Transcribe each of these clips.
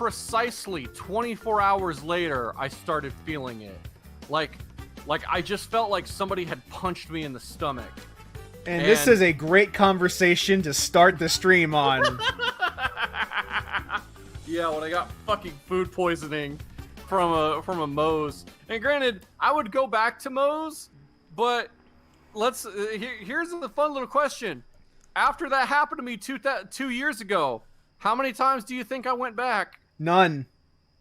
precisely 24 hours later, I started feeling it. Like I just felt like somebody had punched me in the stomach. And this is a great conversation to start the stream on. Yeah, when I got fucking food poisoning from a Moe's. And granted, I would go back to Moe's, but here's the fun little question. After that happened to me 2 years ago, how many times do you think I went back? None.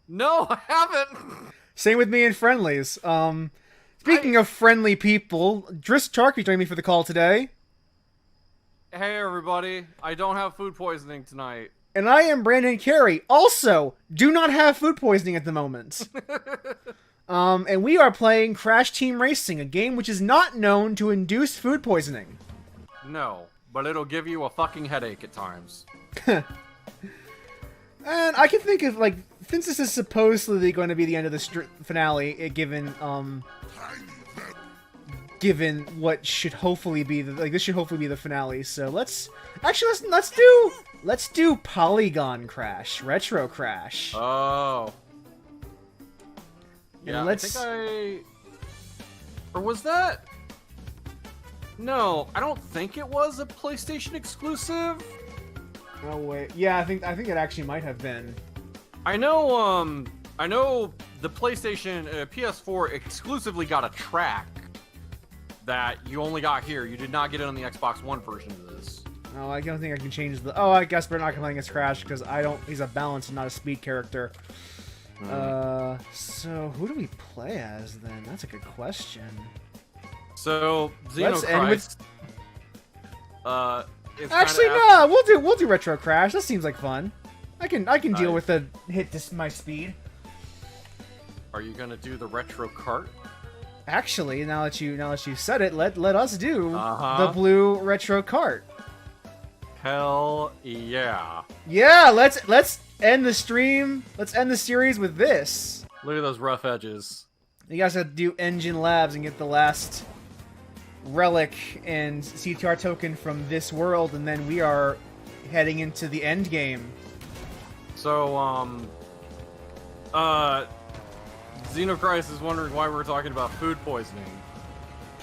No, I haven't. Same with me and Friendlies. Speaking of friendly people, Driss Charky joined me for the call today. Hey everybody, I don't have food poisoning tonight. And I am Brandon Carey. Also, do not have food poisoning at the moment. And we are playing Crash Team Racing, a game which is not known to induce food poisoning. No, but it'll give you a fucking headache at times. And I can think of, like, since this is supposedly going to be the end of the finale, given what should hopefully be this should hopefully be the finale. So let's do Polygon Crash, Retro Crash. Oh. Yeah, or was that? No, I don't think it was a PlayStation exclusive. Oh wait, yeah, I think it actually might have been. I know the PlayStation PS4 exclusively got a track that you only got here. You did not get it on the Xbox One version of this. Oh, I don't think I can change the. Oh, I guess we're not playing as Crash because he's a balance and not a speed character. So who do we play as then? That's a good question. So Let's end with. Actually, no. We'll do Retro Crash. That seems like fun. I can deal with the my speed. Are you gonna do the Retro Kart? Actually, now that you said it, let us do the blue Retro Kart. Hell yeah! Yeah, let's end the stream. Let's end the series with this. Look at those rough edges. You guys have to do Engine Labs and get the last relic and CTR token from this world, and then we are heading into the end game. So, Xenochrist is wondering why we're talking about food poisoning.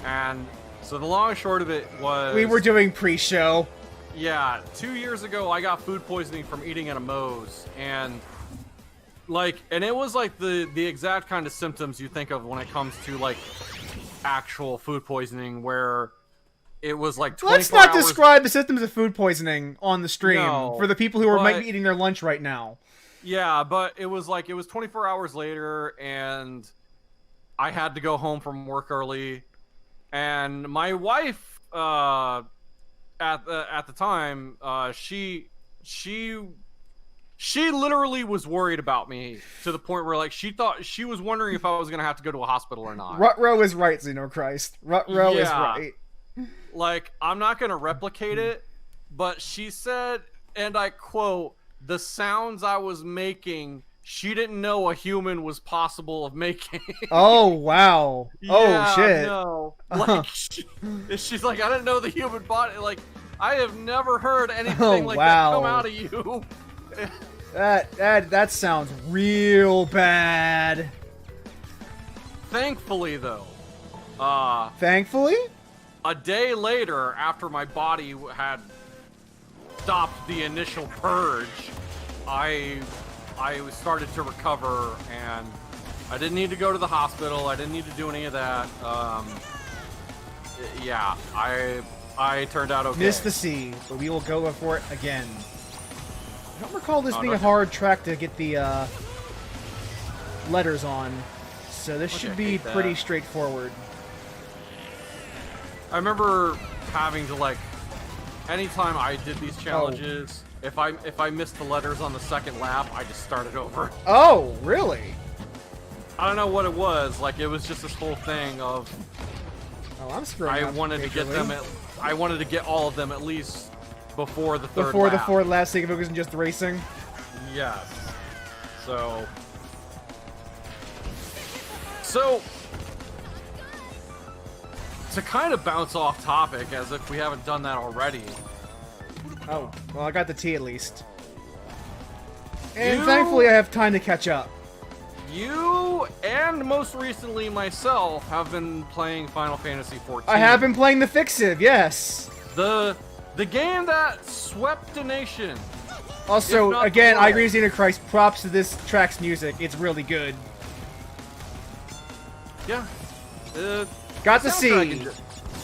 And so the long and short of it was... We were doing pre-show. Yeah, 2 years ago I got food poisoning from eating at a Moe's, and it was like the exact kind of symptoms you think of when it comes to like actual food poisoning, where it was like 24 Let's not hours... describe the symptoms of food poisoning on the stream for the people who might be eating their lunch right now. Yeah, but it was 24 hours later, and I had to go home from work early, and my wife at the time she literally was worried about me to the point where like she was wondering if I was gonna have to go to a hospital or not. Rutro is right, Xenochrist. Rutro is right. Like, I'm not gonna replicate it, but she said, and I quote, "The sounds I was making, she didn't know a human was possible of making." Oh, wow. Yeah, oh, shit. No. Like, she's like, I didn't know the human body. Like, I have never heard anything like that come out of you. That sounds real bad. Thankfully, though. Thankfully? A day later, after my body had stopped the initial purge, I started to recover, and I didn't need to go to the hospital. I didn't need to do any of that. Yeah, I turned out okay. Missed the C, but we will go for it again. I don't recall this being a hard track to get the letters on, so this should be pretty straightforward. I remember having to, like, anytime I did these challenges, if I missed the letters on the second lap, I just started over. Oh, really? I don't know what it was. Like, it was just this whole thing of... Oh, I'm screwing up. I wanted to get them I wanted to get all of them at least before the third lap. Before the fourth lap, so you can focus on just the racing? Yes. So... to kind of bounce off topic, as if we haven't done that already. Oh, well, I got the T at least. And thankfully I have time to catch up. You and most recently myself have been playing Final Fantasy XIV. I have been playing the Fixiv, yes. The game that swept the nation. Also, again, I agree with Xenochrist. Props to this track's music. It's really good. Yeah. Got to see.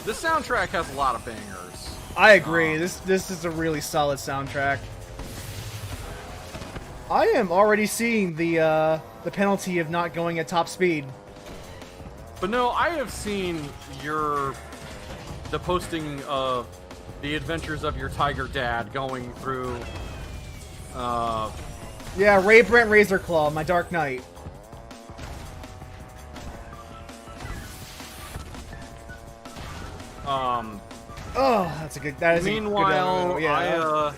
This soundtrack has a lot of bangers. I agree. This is a really solid soundtrack. I am already seeing the penalty of not going at top speed. But no, I have seen the posting of the adventures of your tiger dad going through. Yeah, Ray Brent Razorclaw, my Dark Knight. Oh, that's a good. That is meanwhile, a good. Yeah.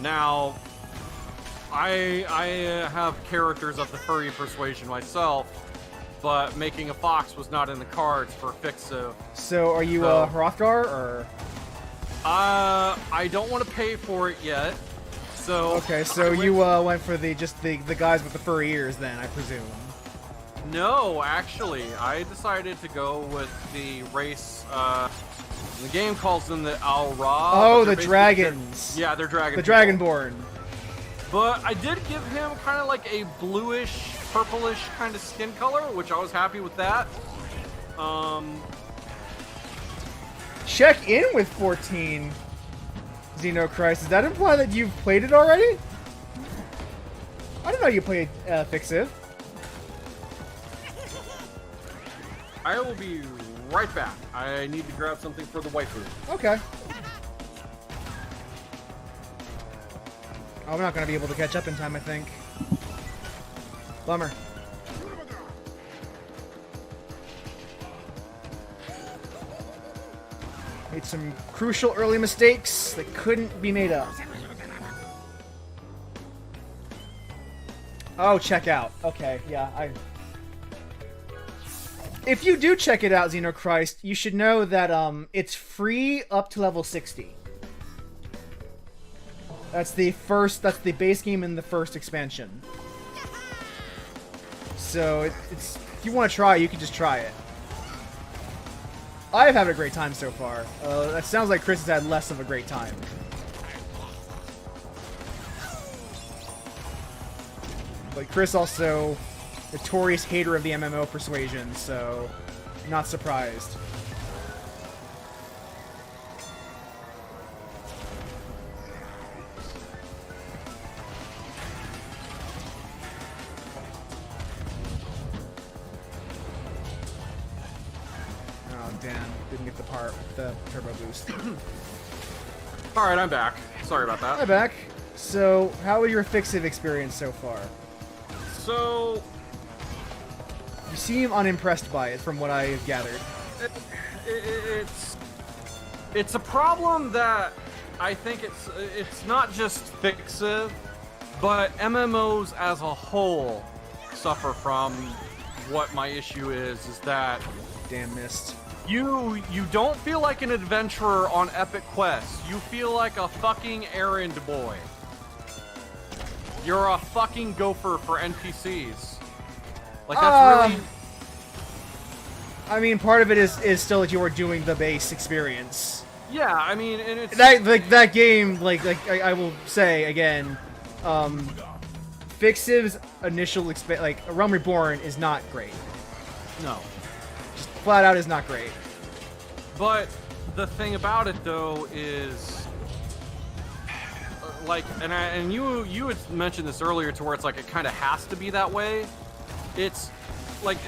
Now, I have characters of the furry persuasion myself, but making a fox was not in the cards for Fixo. So, are you Hrothgar or? I don't want to pay for it yet. So okay, so you went for the guys with the furry ears, then I presume. No, actually, I decided to go with the race. The game calls them the Alra. Oh, the dragons. Yeah, they're dragon. The Dragonborn. But I did give him kind of like a bluish, purplish kind of skin color, which I was happy with that. Check in with 14. Xenochrist. Does that imply that you've played it already? I didn't know you played Fixiv. I will be right back. I need to grab something for the waifu. Okay. Oh, we're not going to be able to catch up in time, I think. Bummer. Made some crucial early mistakes that couldn't be made up. Oh, check out. Okay, yeah, If you do check it out, Xenochrist, you should know that it's free up to level 60. That's the base game in the first expansion. So it's if you want to try, you can just try it. I've had a great time so far. That sounds like Chris has had less of a great time. But Chris also notorious hater of the MMO persuasion, so not surprised. Oh damn, didn't get the part with the turbo boost. Alright, I'm back. Sorry about that. Hi back. So, how was your Fixiv experience so far? So, you seem unimpressed by it, from what I've gathered. It's a problem that I think it's not just Fixiv, but MMOs as a whole suffer from. What my issue is that Damn missed. you don't feel like an adventurer on epic quests. You feel like a fucking errand boy. You're a fucking gopher for NPCs. Like, that's really... I mean, part of it is still that you are doing the base experience. Yeah, I mean, and it's... That game, I will say, again, Fixiv's initial Realm Reborn is not great. No. Just flat out is not great. But the thing about it, though, is... and you had mentioned this earlier to where it's like it kind of has to be that way. It's like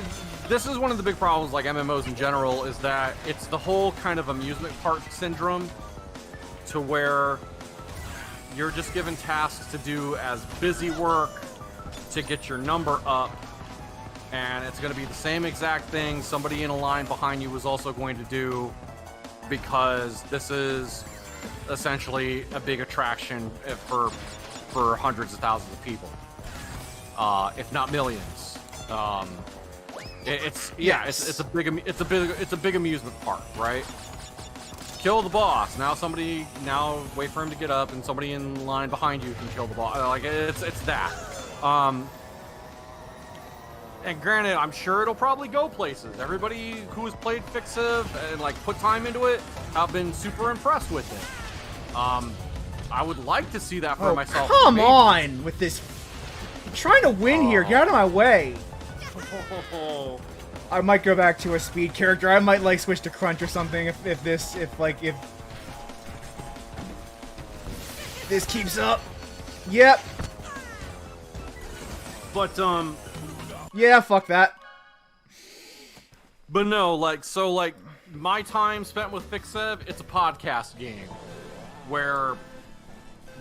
this is one of the big problems like MMOs in general is that it's the whole kind of amusement park syndrome to where you're just given tasks to do as busy work to get your number up, and it's going to be the same exact thing somebody in a line behind you was also going to do because this is essentially a big attraction for hundreds of thousands of people, if not millions. It's a big amusement park, right? kill the boss. Now wait for him to get up, and somebody in line behind you can kill the boss. Like it's that. And granted, I'm sure it'll probably go places. Everybody who has played Fixiv and like put time into it have been super impressed with it. I would like to see that for myself. Come on with this. I'm trying to win here. Get out of my way. I might go back to a speed character. I might like switch to Crunch or something if this keeps up. Yep. But yeah, fuck that. But no, like my time spent with Fixiv, it's a podcast game where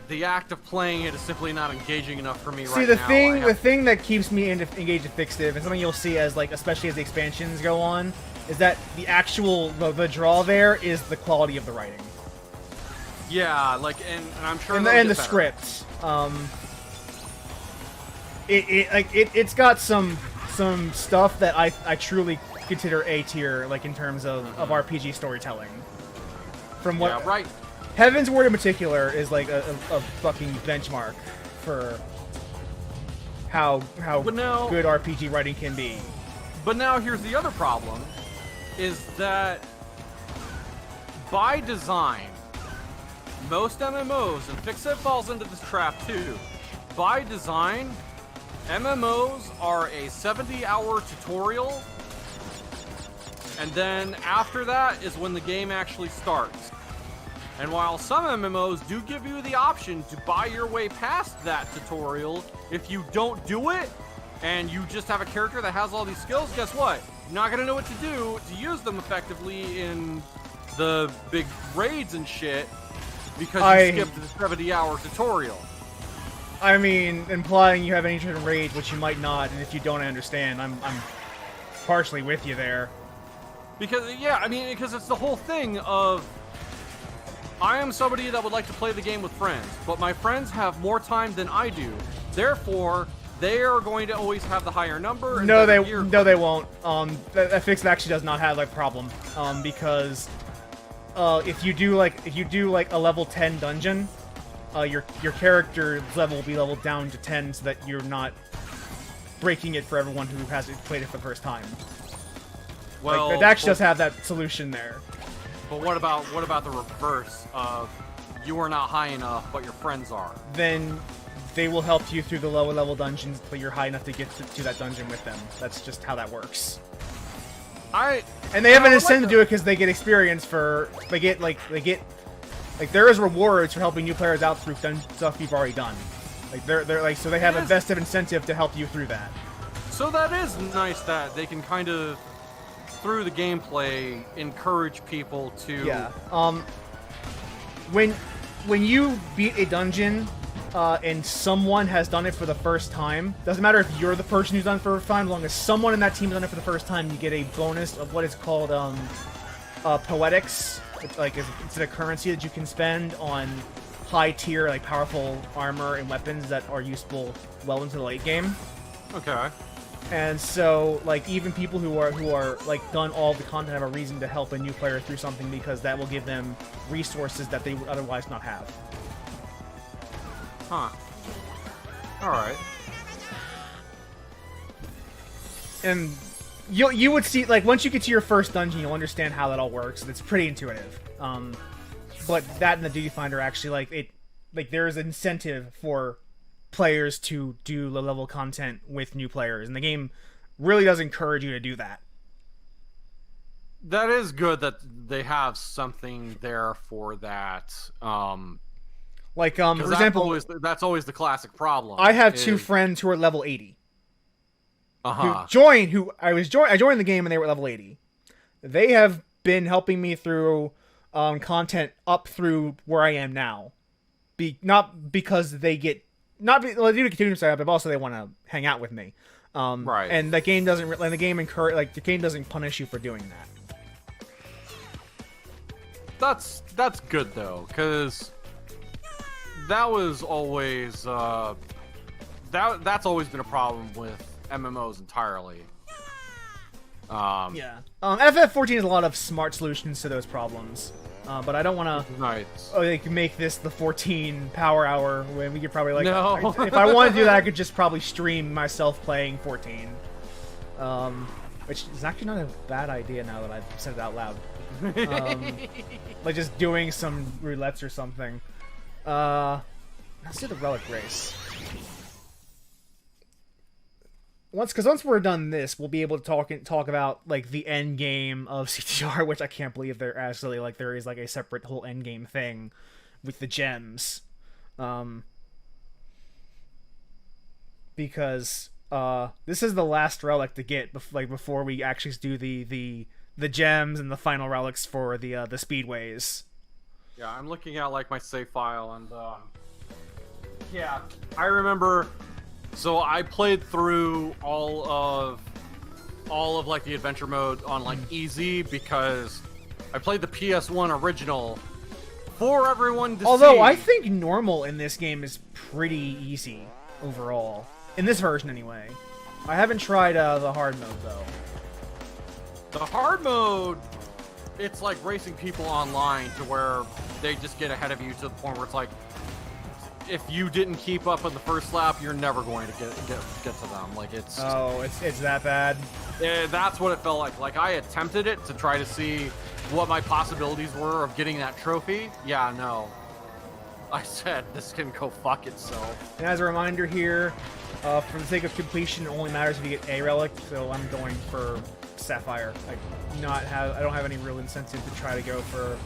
the act of playing it is simply not engaging enough for me right now. The thing that keeps me engaged in Fixiv, and something you'll see as especially as the expansions go on, is that the actual the draw there is the quality of the writing. Yeah, like and I'm sure. And the script. It's got some stuff that I truly consider A tier, like in terms of RPG storytelling. From what right. Heaven's Word in particular is like a fucking benchmark for how good RPG writing can be. But now here's the other problem, is that by design, most MMOs, and Fixiv falls into this trap too, by design, MMOs are a 70-hour tutorial, and then after that is when the game actually starts. And while some MMOs do give you the option to buy your way past that tutorial, if you don't do it, and you just have a character that has all these skills, guess what? You're not going to know what to do to use them effectively in the big raids and shit, because you skipped the 70-hour tutorial. I mean, implying you have any interest in raids, which you might not, and if you don't, I understand. I'm partially with you there. Because it's the whole thing of, I am somebody that would like to play the game with friends, but my friends have more time than I do. Therefore, they are going to always have the higher number. No, they won't. That Fixiv actually does not have that problem, because if you do like a level 10 dungeon, your character's level will be leveled down to 10 so that you're not breaking it for everyone who hasn't played it for the first time. Well, it actually does have that solution there. But what about the reverse of you are not high enough, but your friends are? Then they will help you through the lower level dungeons until you're high enough to get to that dungeon with them. That's just how that works. And they have an incentive to do it because they get experience for there is rewards for helping new players out through stuff you've already done. So they have a vested incentive to help you through that. So that is nice that they can kind of, through the gameplay, encourage people to... Yeah. When you beat a dungeon, and someone has done it for the first time, doesn't matter if you're the person who's done it for the first time, as long as someone in that team has done it for the first time, you get a bonus of what is called, poetics. It's a currency that you can spend on high tier, powerful armor and weapons that are useful well into the late game. Okay. And so, even people who are done all the content have a reason to help a new player through something, because that will give them resources that they would otherwise not have. Huh. Alright. And you would see, once you get to your first dungeon, you'll understand how that all works, and it's pretty intuitive. But that and the Duty Finder actually, there is an incentive for players to do low-level content with new players, and the game really does encourage you to do that. That is good that they have something there for that. For example, that's always the classic problem. I have two friends who are level 80. Uh-huh. I joined the game and they were level 80. They have been helping me through content up through where I am now. Not because they get... they do continue to but also they want to hang out with me. Right. And the game doesn't... the game doesn't punish you for doing that. That's good, though, because that was always... that's always been a problem with MMOs entirely. Yeah. FF14 has a lot of smart solutions to those problems. But I don't want to Nice. like make this the 14 power hour when we could probably like. No. If I wanted to do that, I could just probably stream myself playing 14. Which is actually not a bad idea now that I've said it out loud. Like just doing some roulettes or something. Let's do the relic race. Once we're done this, we'll be able to talk about like the end game of CTR, which I can't believe there actually like there is like a separate whole end game thing with the gems, because this is the last relic to get before we actually do the gems and the final relics for the speedways. Yeah, I'm looking at like my save file, and yeah, I remember. So I played through all of like the adventure mode on like easy because I played the PS1 original for everyone to see. Although I think normal in this game is pretty easy overall. In this version anyway. I haven't tried the hard mode though. The hard mode, it's like racing people online to where they just get ahead of you to the point where it's like, if you didn't keep up on the first lap, you're never going to get to them. Like it's. Oh, it's that bad. That's what it felt like. Like I attempted it to try to see what my possibilities were of getting that trophy. Yeah, no. I said this can go fuck itself. And as a reminder here, for the sake of completion, it only matters if you get a relic. So I'm going for Sapphire. I don't have any real incentive to try to go for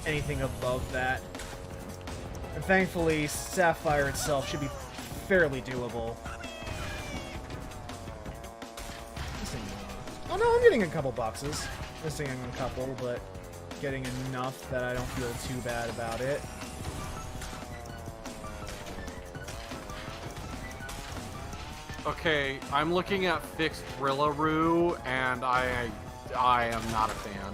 anything above that. And thankfully, Sapphire itself should be fairly doable. Oh no, I'm getting a couple boxes. Missing a couple, but getting enough that I don't feel too bad about it. Okay, I'm looking at fixed Rillaroo, and I am not a fan.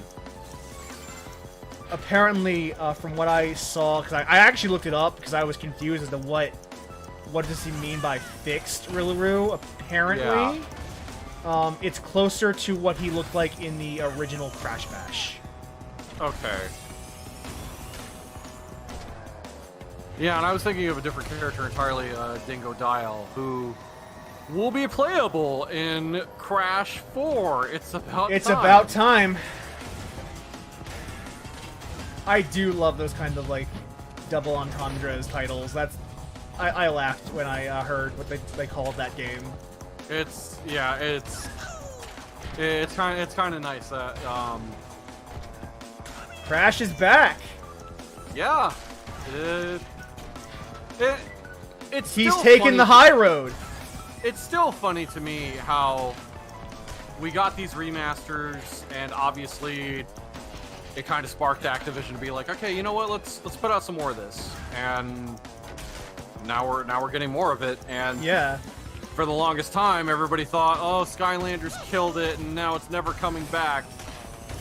Apparently, from what I saw, because I actually looked it up because I was confused as to what does he mean by fixed Rillaroo. Apparently, it's closer to what he looked like in the original Crash Bash. Okay. Yeah, and I was thinking of a different character entirely, Dingo Dial, who will be playable in Crash 4. It's about time. I do love those kind of like double entendres titles. I laughed when I heard what they called that game. It's kind of nice that Crash is back. Yeah. He's taking the high road. It's still funny to me how we got these remasters, and obviously it kind of sparked Activision to be like, okay, you know what? Let's put out some more of this, and now we're getting more of it. And yeah, for the longest time, everybody thought, oh, Skylanders killed it, and now it's never coming back.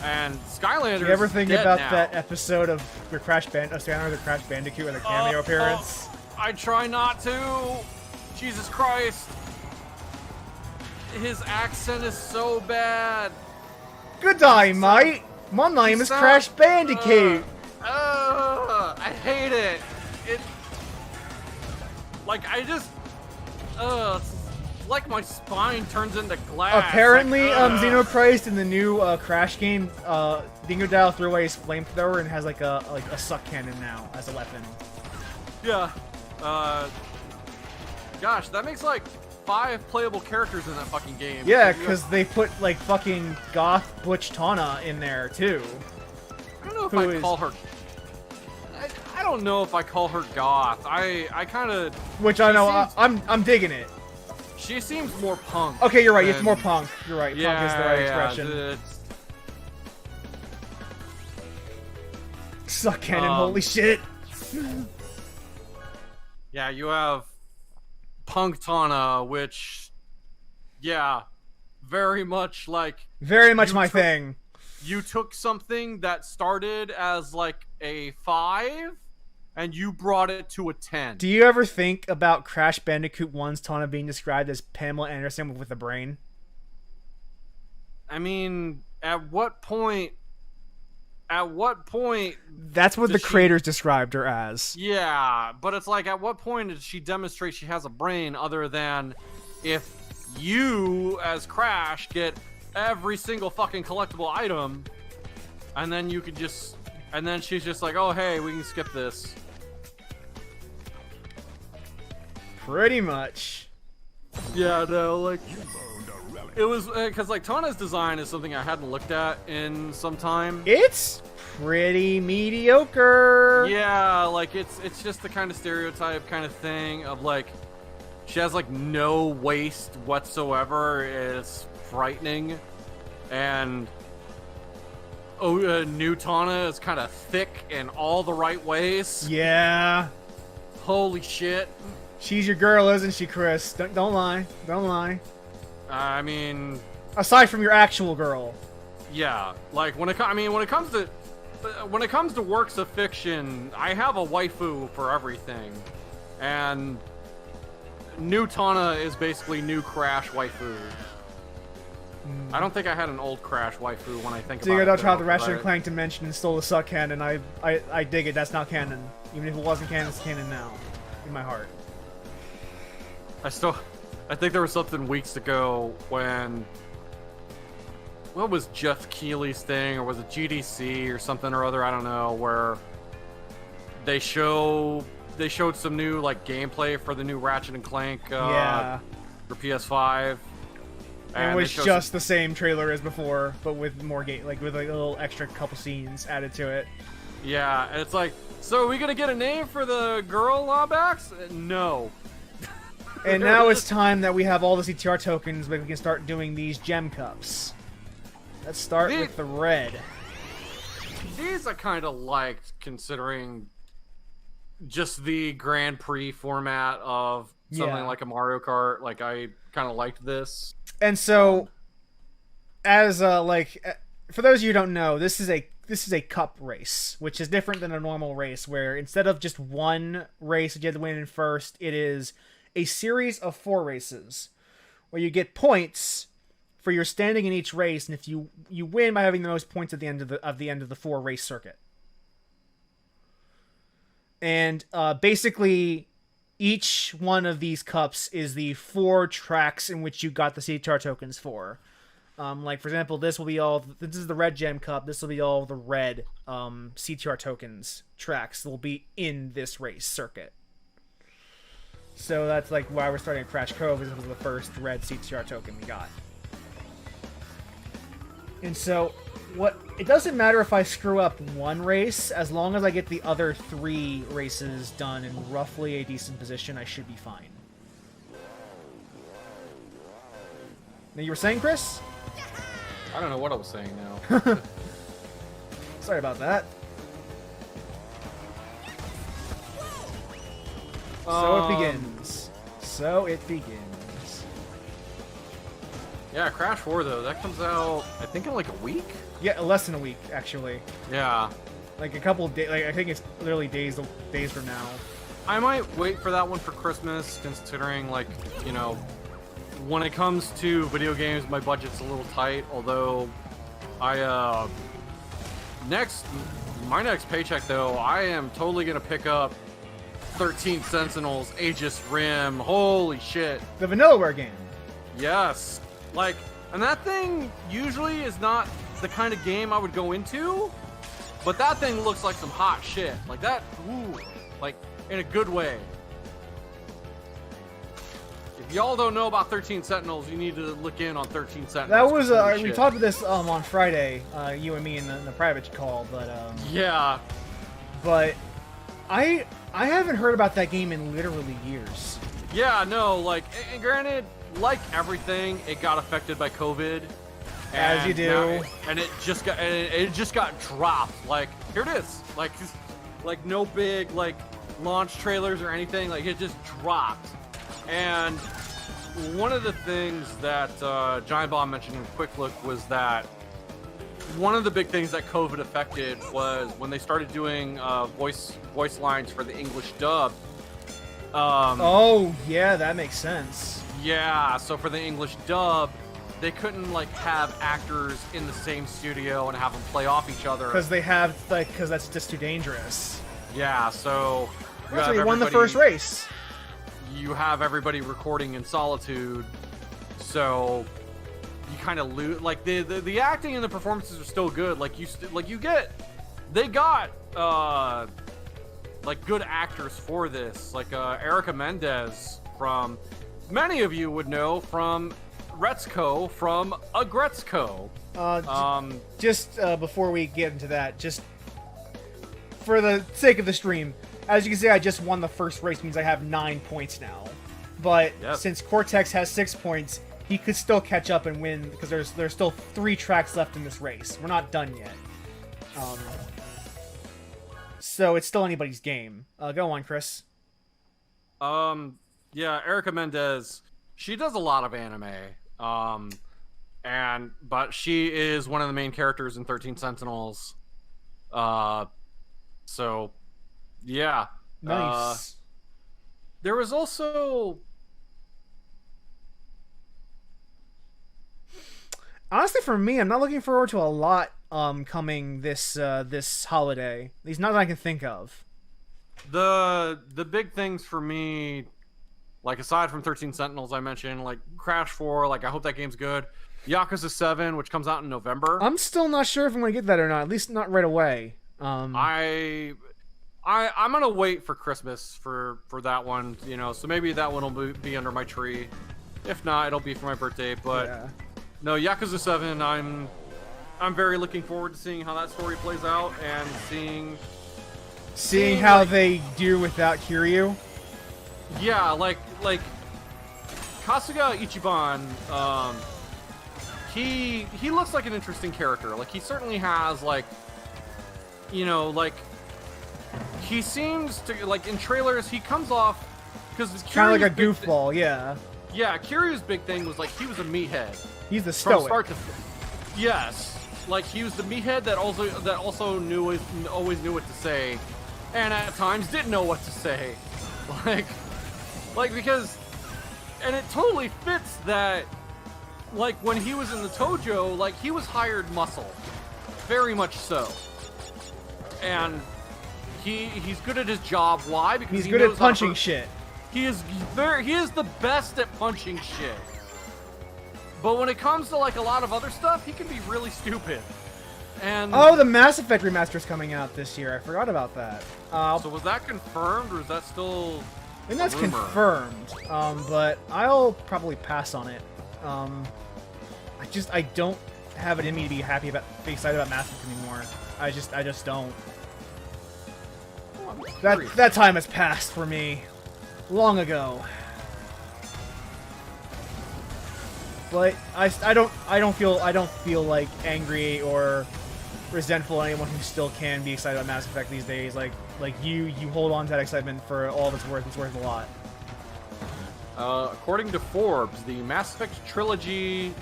And Skylanders. You ever think about now. that episode of Skylanders or Crash Bandicoot with a cameo appearance? I try not to. Jesus Christ. His accent is so bad. Good day, mate. My name is Crash Bandicoot. I hate it. It's like my spine turns into glass. Apparently, Xenopriced in the new Crash game, Dingo Dial threw away his flamethrower and has like a suck cannon now as a weapon. Yeah. Gosh, that makes like 5 playable characters in that fucking game. Yeah, because they put like fucking goth Butch Tana in there too. I don't know if I call her. I don't know if I call her goth. I kind of. Which I know. I'm digging it. She seems more punk. Okay, you're right. It's more punk. You're right. Yeah, punk is the right expression. Suck cannon. Holy shit. Yeah, you have Punk Tana, which, yeah, very much like... Very much my thing. You took something that started as like a 5, and you brought it to a 10. Do you ever think about Crash Bandicoot 1's Tana being described as Pamela Anderson with a brain? I mean, at what point... at what point? That's what the does she- creators described her as. Yeah, but it's like, at what point did she demonstrate she has a brain other than if you, as Crash, get every single fucking collectible item, and then you could just, and then she's just like, oh, hey, we can skip this. Pretty much. Yeah, no, like, it was, because, like, Tana's design is something I hadn't looked at in some time. It's pretty mediocre. Yeah, like, it's just the kind of stereotype kind of thing of, like, she has, like, no waist whatsoever. It's frightening. And new Tana is kind of thick in all the right ways. Yeah. Holy shit. She's your girl, isn't she, Chris? Don't lie. Don't lie. I mean, Aside from your actual girl. yeah. Like, when it comes to works of fiction, I have a waifu for everything. And new Tana is basically new Crash waifu. I don't think I had an old Crash waifu when I think So you about got it. out the though, Ratchet but- and Clank dimension and stole the suck canon. I dig it. That's not canon. Even if it wasn't canon, it's canon now. In my heart. I think there was something weeks ago when, what was Jeff Keighley's thing, or was it GDC or something or other, I don't know, where they showed some new, like, gameplay for the new Ratchet and Clank Yeah. for PS5. And it they was showed just the same trailer as before, but with more game, like with like a little extra couple scenes added to it. yeah, and it's like, so are we gonna get a name for the girl Lawbacks? No. And now it's time that we have all the CTR tokens, but we can start doing these gem cups. Let's start with the red. These I kind of liked, considering just the Grand Prix format of something Yeah. like a Mario Kart. Like, I kind of liked this. And so, as for those of you who don't know, this is a cup race, which is different than a normal race, where instead of just one race that you have to win in first, it is a series of 4 races, where you get points for your standing in each race, and if you win by having the most points at the end of the 4 race circuit. And basically, each one of these cups is the 4 tracks in which you got the CTR tokens for. Like, for example, this is the red gem cup. This will be all the red CTR tokens tracks that will be in this race circuit. So that's like why we're starting at Crash Cove, because it was the first red CTR token we got. And so, it doesn't matter if I screw up one race, as long as I get the other 3 races done in roughly a decent position, I should be fine. Now, you were saying, Chris? I don't know what I was saying now. Sorry about that. So it begins. So it begins. Yeah, Crash 4 though, that comes out, I think, in like a week? Yeah, less than a week, actually. Yeah. Like a couple of days. Like, I think it's literally days from now. I might wait for that one for Christmas, considering, like, you know, when it comes to video games, my budget's a little tight, although my next paycheck, though, I am totally gonna pick up 13 Sentinels, Aegis Rim, holy shit. The Vanillaware game. Yes. Like, and that thing usually is not the kind of game I would go into, but that thing looks like some hot shit. Like that, ooh, like, in a good way. If y'all don't know about 13 Sentinels, you need to look in on 13 Sentinels. That was Holy we shit. talked about this on Friday, you and me in the private call, but Yeah. but I haven't heard about that game in literally years. Yeah, no, like, and granted, like everything, it got affected by COVID. As you do. And it just got dropped. Like, here it is. Like no big, like, launch trailers or anything. Like, it just dropped. And one of the things that Giant Bomb mentioned in Quick Look was that one of the big things that COVID affected was when they started doing voice lines for the English dub. Oh yeah, that makes sense. Yeah, so for the English dub, they couldn't like have actors in the same studio and have them play off each other. Because that's just too dangerous. Yeah, so That's why you won the first race. You have everybody recording in solitude, so you kind of lose. Like the acting and the performances are still good. Like they got like good actors for this. Like Erica Mendez from, many of you would know from Retzko from Agretzko. Just before we get into that, just for the sake of the stream, as you can see, I just won the first race, means I have 9 points now. But since Cortex has 6 points, he could still catch up and win, because there's still 3 tracks left in this race. We're not done yet. So it's still anybody's game. Go on, Chris. Yeah, Erica Mendez, she does a lot of anime. But she is one of the main characters in 13 Sentinels. So yeah. Nice. There was also, honestly, for me, I'm not looking forward to a lot coming this holiday. At least not that I can think of. the big things for me, like aside from 13 Sentinels I mentioned, like Crash 4, like I hope that game's good. Yakuza 7, which comes out in November. I'm still not sure if I'm gonna get that or not. At least not right away. I'm gonna wait for Christmas for that one, you know. So maybe that one will be under my tree. If not, it'll be for my birthday. But yeah. No, Yakuza 7. I'm very looking forward to seeing how that story plays out and seeing how like, they do without Kiryu. Yeah, like Kasuga Ichiban. He looks like an interesting character. Like he certainly has like, you know, like he seems to, like in trailers he comes off because kind of like a goofball. Yeah. Yeah, Kiryu's big thing was like he was a meathead. He's the stoic. From start to yes, like he was the meathead that also always knew what to say, and at times didn't know what to say, like because, and it totally fits that. Like when he was in the Tojo, like he was hired muscle, very much so, and he's good at his job. Why? Because he's he good knows at punching shit. He is the best at punching shit. But when it comes to like a lot of other stuff, he can be really stupid. And oh, the Mass Effect remaster is coming out this year. I forgot about that. So was that confirmed, or is that still? I think that's confirmed. But I'll probably pass on it. I don't have it in me to be excited about Mass Effect anymore. I just don't. That time has passed for me, long ago. But I don't feel like angry or resentful at anyone who still can be excited about Mass Effect these days. Like you hold on to that excitement for all it's worth. It's worth a lot. According to Forbes, the Mass Effect trilogy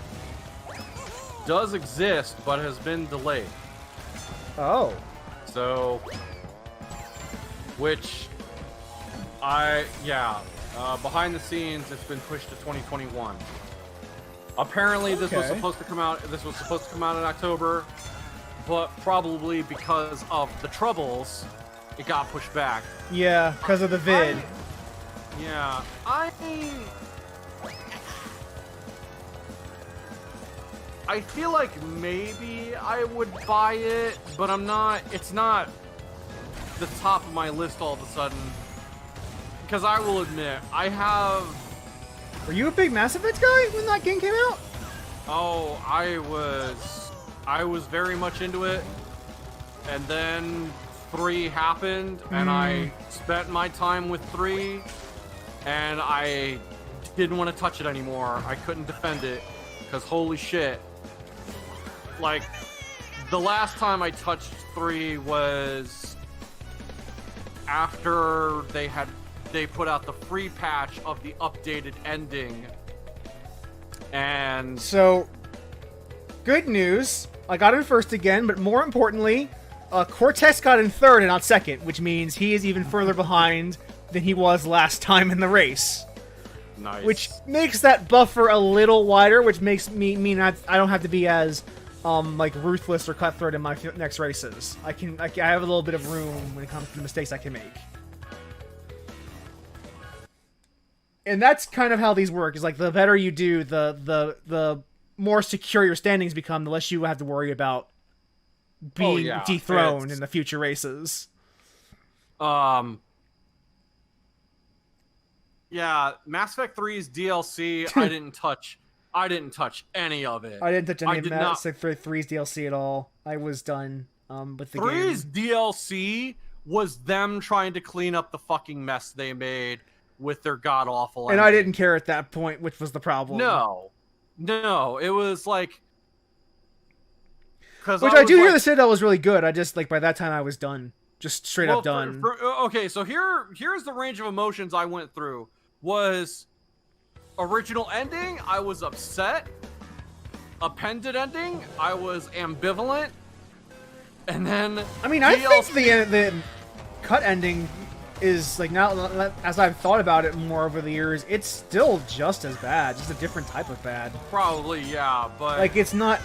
does exist, but has been delayed. Oh. So, behind the scenes, it's been pushed to 2021. Apparently, this was supposed to come out. This was supposed to come out in October, but probably because of the troubles, it got pushed back. Yeah, because of the vid. Yeah, I feel like maybe I would buy it, but I'm not. It's not the top of my list all of a sudden. Because I will admit, I have. Were you a big Mass Effect guy when that game came out? Oh, I was very much into it, and then 3 happened, and I spent my time with 3. And I didn't want to touch it anymore. I couldn't defend it because holy shit. Like, the last time I touched 3 was after they put out the free patch of the updated ending. And so, good news. I got in first again, but more importantly, Cortex got in third and not second, which means he is even further behind than he was last time in the race. Nice. which makes that buffer a little wider, which makes me mean I don't have to be as like ruthless or cutthroat in my next races. I have a little bit of room when it comes to the mistakes I can make. And that's kind of how these work. Is like the better you do, the more secure your standings become, the less you have to worry about being dethroned in the future races. Yeah, Mass Effect 3's DLC, I didn't touch any of it. I didn't touch any of Mass Effect 3's DLC at all. I was done with the 3's game. DLC was them trying to clean up the fucking mess they made with their god-awful And I didn't care at that point, which was the problem. No, it was like... Which I do hear the Citadel was really good. I just, like, by that time I was done. Just straight up done. Okay, so here's the range of emotions I went through. Was original ending, I was upset. Appended ending, I was ambivalent. And then I mean, I think the cut ending is, like, now, as I've thought about it more over the years, it's still just as bad. Just a different type of bad. Probably, yeah, but... Like, it's not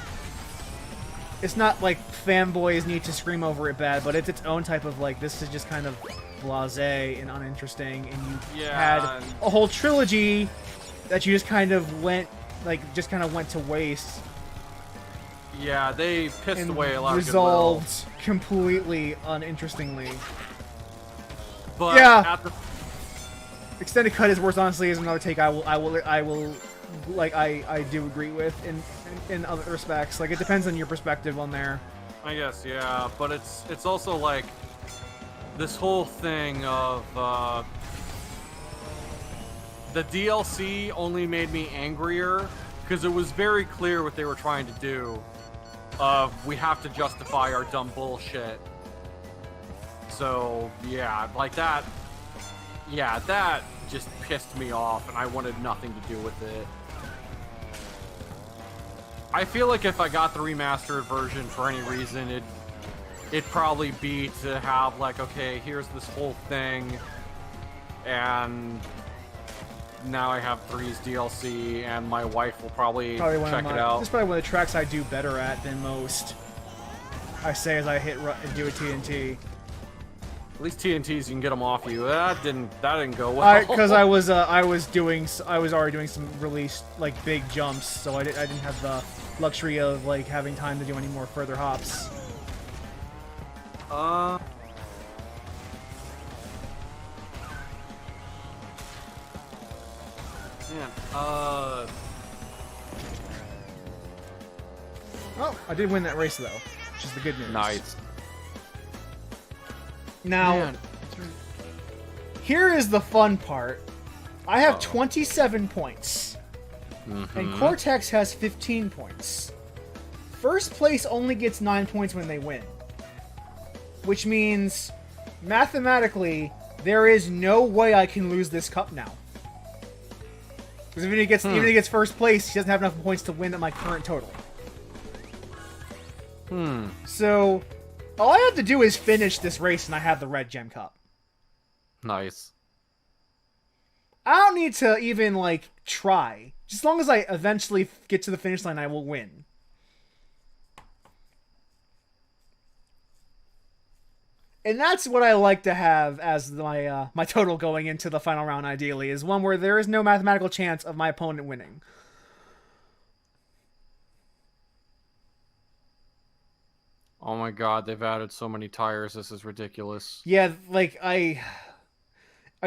like fanboys need to scream over it bad, but it's its own type of, like, this is just kind of blasé and uninteresting, and you had a whole trilogy that you just kind of went to waste. Yeah, they pissed away a lot of goodwill. Resolved completely uninterestingly. But yeah, extended cut is worse. Honestly, is another take I will like I do agree with in other respects. Like, it depends on your perspective on there. I guess, yeah, but it's also like this whole thing of the DLC only made me angrier because it was very clear what they were trying to do. We have to justify our dumb bullshit. So yeah, like that. Yeah, that just pissed me off, and I wanted nothing to do with it. I feel like if I got the remastered version for any reason, it'd probably be to have, like, okay, here's this whole thing, and now I have 3's DLC, and my wife will probably check it out. This is probably one of the tracks I do better at than most. I say as I hit and do a TNT. At least TNTs, you can get them off you. That didn't go well. Because I was already doing some really, like, big jumps, so I didn't have the luxury of, like, having time to do any more further hops. Man, Oh, I did win that race though, which is the good news. Nice. Now, here is the fun part. I have 27 points, and Cortex has 15 points. First place only gets 9 points when they win, which means, mathematically, there is no way I can lose this cup now. Because even if he gets first place, he doesn't have enough points to win at my current total. So, all I have to do is finish this race, and I have the red gem cup. Nice. I don't need to even, like, try. Just as long as I eventually get to the finish line, I will win. And that's what I like to have as my my total going into the final round, ideally, is one where there is no mathematical chance of my opponent winning. Oh my god, they've added so many tires, this is ridiculous. Yeah, like, are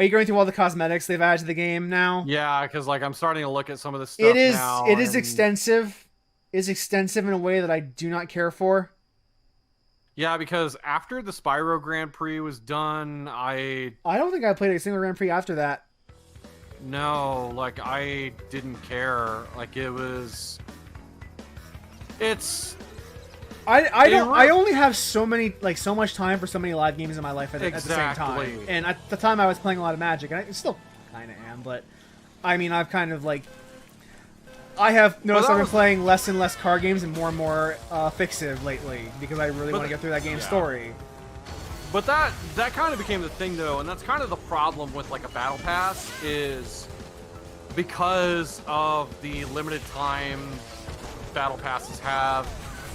you going through all the cosmetics they've added to the game now? Yeah, because, like, I'm starting to look at some of the stuff now. It is extensive. It is extensive in a way that I do not care for. Yeah, because after the Spyro Grand Prix was done, I don't think I played a single Grand Prix after that. No, like, I didn't care. Like, it was... It's... I only have so much time for so many live games in my life at the same time. And at the time I was playing a lot of Magic, and I still kind of am, but I mean, I've kind of, like, I have noticed I've been playing less and less card games and more Fixiv lately, because I really want to get through that game's story. But that kind of became the thing, though, and that's kind of the problem with, like, a Battle Pass, is because of the limited time battle passes have,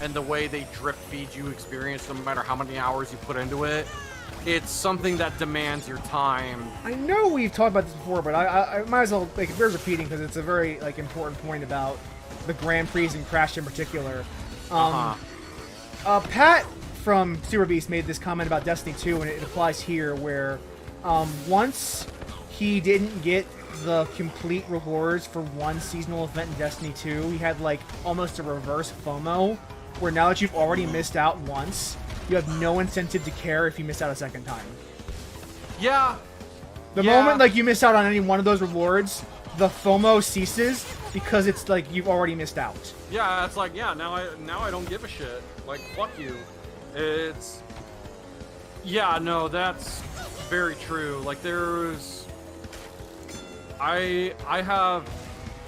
and the way they drip feed you experience no matter how many hours you put into it, it's something that demands your time. I know we've talked about this before, but I might as well, like, it bears repeating because it's a very, like, important point about the Grand Prix and Crash in particular. Pat from Super Beast made this comment about Destiny 2, and it applies here, where once he didn't get the complete rewards for one seasonal event in Destiny 2, he had, like, almost a reverse FOMO, where now that you've already missed out once, you have no incentive to care if you miss out a second time. Yeah. The moment, like, you miss out on any one of those rewards, the FOMO ceases because it's like you've already missed out. Yeah, it's like, yeah, now I don't give a shit. Like, fuck you. It's... Yeah, no, that's very true. Like, there's... I have...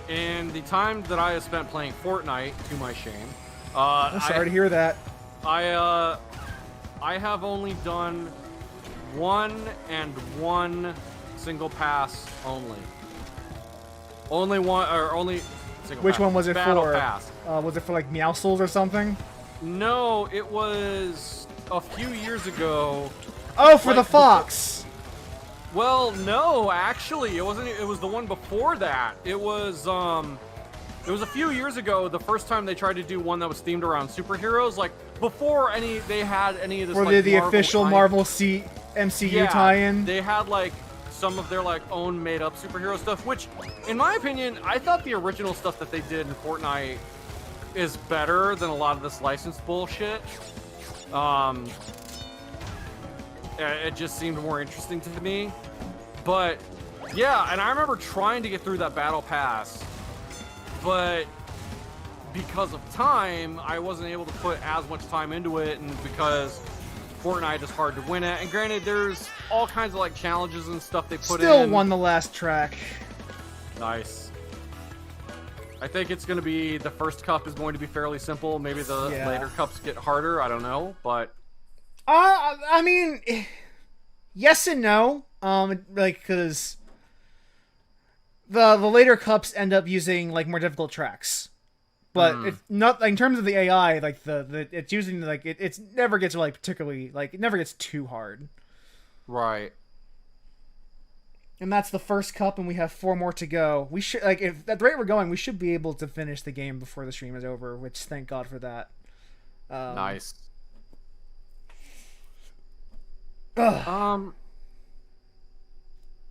In the time that I have spent playing Fortnite, to my shame... I'm sorry to hear that. I have only done one single pass only. Only one, or only single Which pass. one was it Battle for? Pass. Was it for, like, Meowscles or something? No, it was a few years ago. Oh, for like, the Fox! Well, no, actually, it wasn't. It was the one before that. It was a few years ago, the first time they tried to do one that was themed around superheroes, like, before they had any of this, For like, the official Marvel MCU tie-in? They had, like, some of their, like, own made-up superhero stuff, which, in my opinion, I thought the original stuff that they did in Fortnite is better than a lot of this licensed bullshit. It just seemed more interesting to me. But, yeah, and I remember trying to get through that battle pass, but because of time, I wasn't able to put as much time into it, and because Fortnite is hard to win at. And granted, there's all kinds of, like, challenges and stuff they put in. Still won the last track. Nice. I think it's going to be, the first cup is going to be fairly simple. Maybe the later cups get harder. I don't know, but... I mean, yes and no. Like, because the later cups end up using, like, more difficult tracks. But it's not, like, in terms of the AI, like, it's using, like, it never gets, like, particularly, like, it never gets too hard. Right. And that's the first cup, and we have 4 more to go. We should, like, if at the rate we're going, we should be able to finish the game before the stream is over, which, thank God for that. Nice.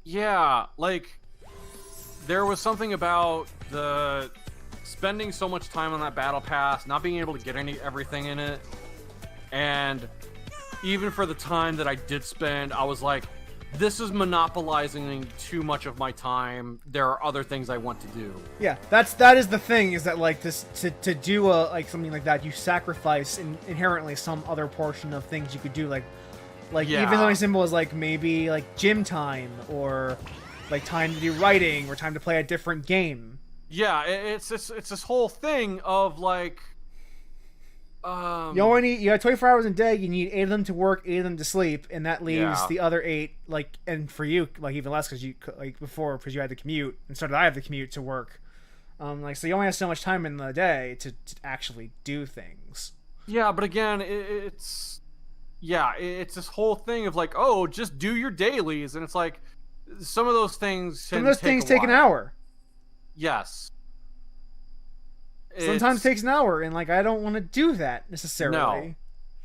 Yeah, like, there was something about the spending so much time on that battle pass, not being able to get everything in it, and even for the time that I did spend, I was like, this is monopolizing too much of my time. There are other things I want to do. Yeah, that is the thing, is that, like, this to do like something like that, you sacrifice inherently some other portion of things you could do, like even something simple as, like, maybe, like, gym time, or, like, time to do writing, or time to play a different game. Yeah, it's this whole thing of, like, you have 24 hours in a day. You need 8 of them to work, 8 of them to sleep, and that leaves the other 8, like, and for you, like, even less, because you, like, before, because you had to commute, and so did I have to commute to work. Like, so you only have so much time in the day to actually do things. Yeah, but again, it's this whole thing of, like, oh, just do your dailies, and it's like, some of those things take an hour. Yes. Sometimes it takes an hour, and, like, I don't want to do that necessarily. No,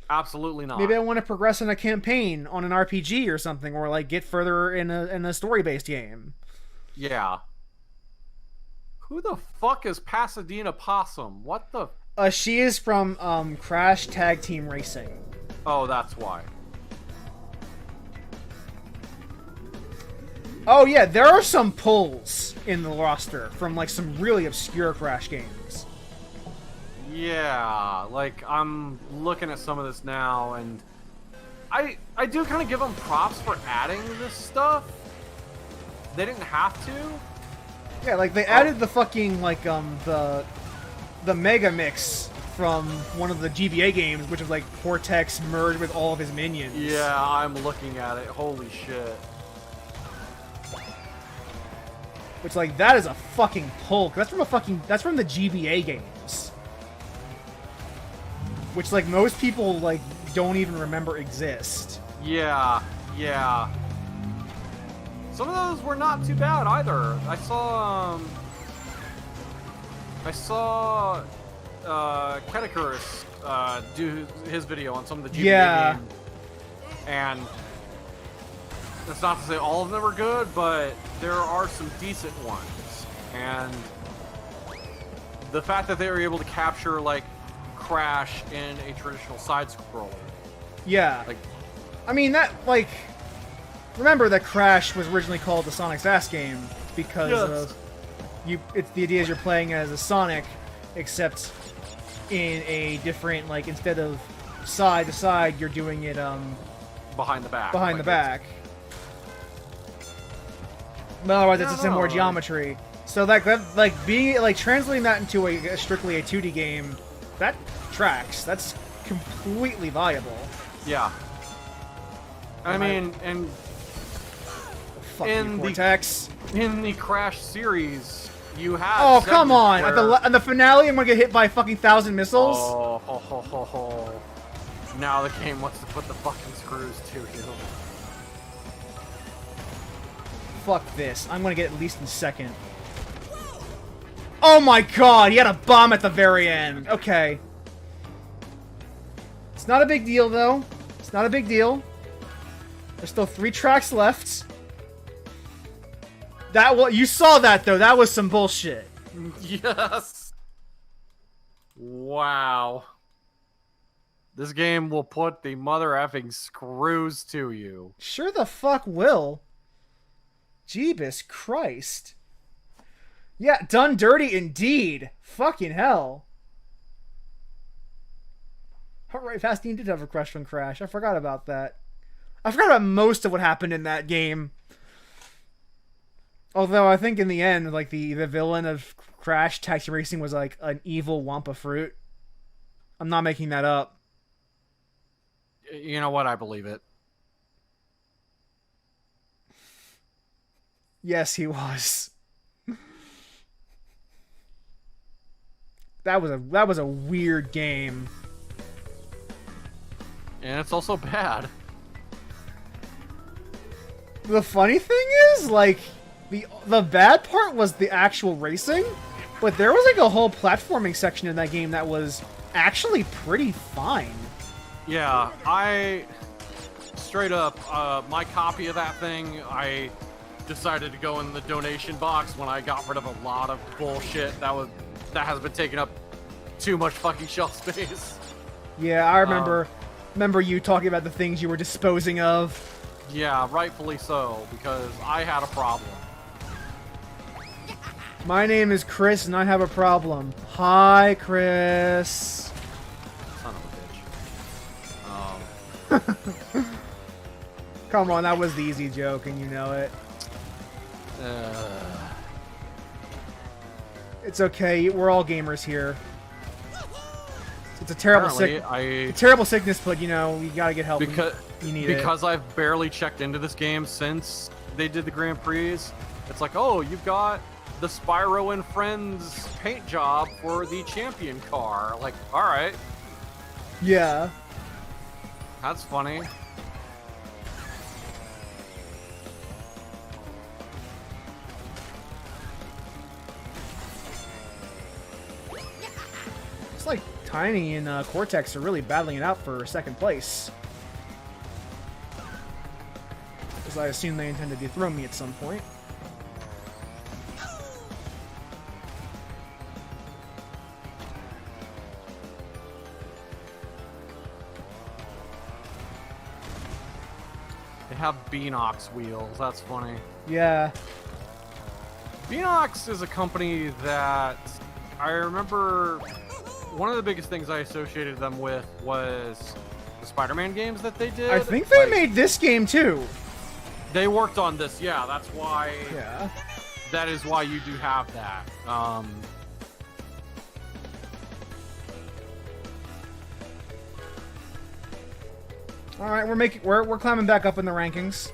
absolutely not. Maybe I want to progress in a campaign on an RPG or something, or, like, get further in a story-based game. Yeah. Who the fuck is Pasadena Possum? What the? She is from Crash Tag Team Racing. Oh, that's why. Oh yeah, there are some pulls in the roster from, like, some really obscure Crash games. Yeah, like, I'm looking at some of this now, and I do kind of give them props for adding this stuff. They didn't have to. Yeah, like, they added the fucking, like, the Mega Mix from one of the GBA games, which is, like, Cortex merged with all of his minions. Yeah, I'm looking at it. Holy shit. Which, like, that is a fucking pull. 'Cause that's from the GBA games. Which, like, most people, like, don't even remember exist. Yeah, yeah. Some of those were not too bad either. I saw Ketakurus do his video on some of the GBA games. And that's not to say all of them are good, but there are some decent ones. And the fact that they were able to capture, like, Crash in a traditional side-scroller. Yeah. Like, I mean, that, like... Remember that Crash was originally called the Sonic's Ass game because the idea is you're playing as a Sonic, except in a different, like, instead of side to side, you're doing it, behind the back. Behind the back. But otherwise, it's just in more geometry. So, like, translating that into strictly a 2D game, that tracks. That's completely viable. Yeah. I mean, and in the Crash series, you have. Oh, come on! At the finale, I'm gonna get hit by fucking 1,000 missiles. Oh, ho, ho, ho, ho. Now the game wants to put the fucking screws to you. Fuck this! I'm gonna get at least in second. Oh my god! He had a bomb at the very end. Okay. It's not a big deal, though. It's not a big deal. There's still 3 tracks left. You saw that, though. That was some bullshit. Yes. Wow. This game will put the mother effing screws to you. Sure the fuck will. Jeebus Christ. Yeah, done dirty indeed. Fucking hell. Alright, Fastine did have a crush on Crash. I forgot about that. I forgot about most of what happened in that game. Although I think in the end, like, the villain of Crash Taxi Racing was like an evil Wumpa fruit. I'm not making that up. You know what? I believe it. Yes, he was. That was a weird game. And it's also bad. The funny thing is, like, the bad part was the actual racing, but there was, like, a whole platforming section in that game that was actually pretty fine. Yeah, straight up, my copy of that thing, I decided to go in the donation box when I got rid of a lot of bullshit that has been taking up too much fucking shelf space. Yeah, I remember you talking about the things you were disposing of. Yeah, rightfully so, because I had a problem. My name is Chris, and I have a problem. Hi, Chris. Son of a bitch. Come on, that was the easy joke, and you know it. It's okay, we're all gamers here. It's a terrible sickness, but you know, you gotta get help. Because you need it. Because I've barely checked into this game since they did the Grand Prix. It's like, oh, you've got the Spyro and Friends paint job for the champion car. Like, all right. Yeah. That's funny. It's like Tiny and Cortex are really battling it out for second place. Because I assume they intend to dethrone me at some point. They have Beanox wheels. That's funny. Yeah. Beanox is a company that I remember one of the biggest things I associated them with was the Spider-Man games that they did. I think they made this game too. They worked on this, yeah. That's why. Yeah. That is why you do have that. All right, we're climbing back up in the rankings.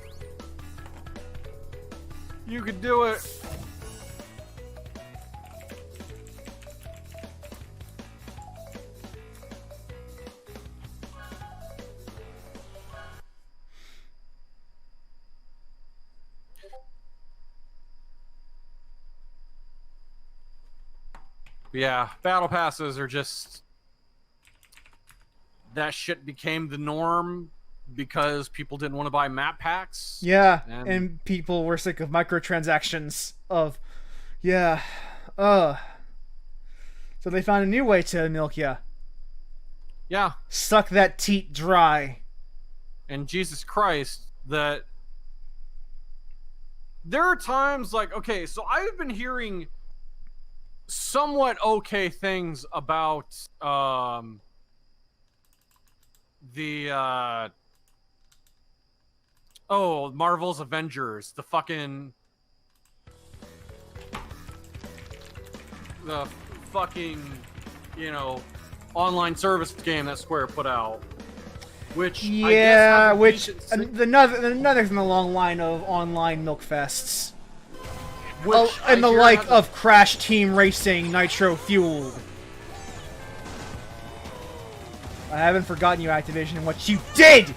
You could do it. Yeah, battle passes are just... That shit became the norm because people didn't want to buy map packs. Yeah, and people were sick of microtransactions. Yeah, so they found a new way to milk ya. Yeah. Suck that teat dry. And Jesus Christ, that... There are times like, okay, so I've been hearing somewhat okay things about Marvel's Avengers, the fucking, you know, online service game that Square put out. Which yeah, I guess another in the long line of online milk fests. which And the I hear like has- of Crash Team Racing Nitro Fueled. I haven't forgotten you, Activision, and what you did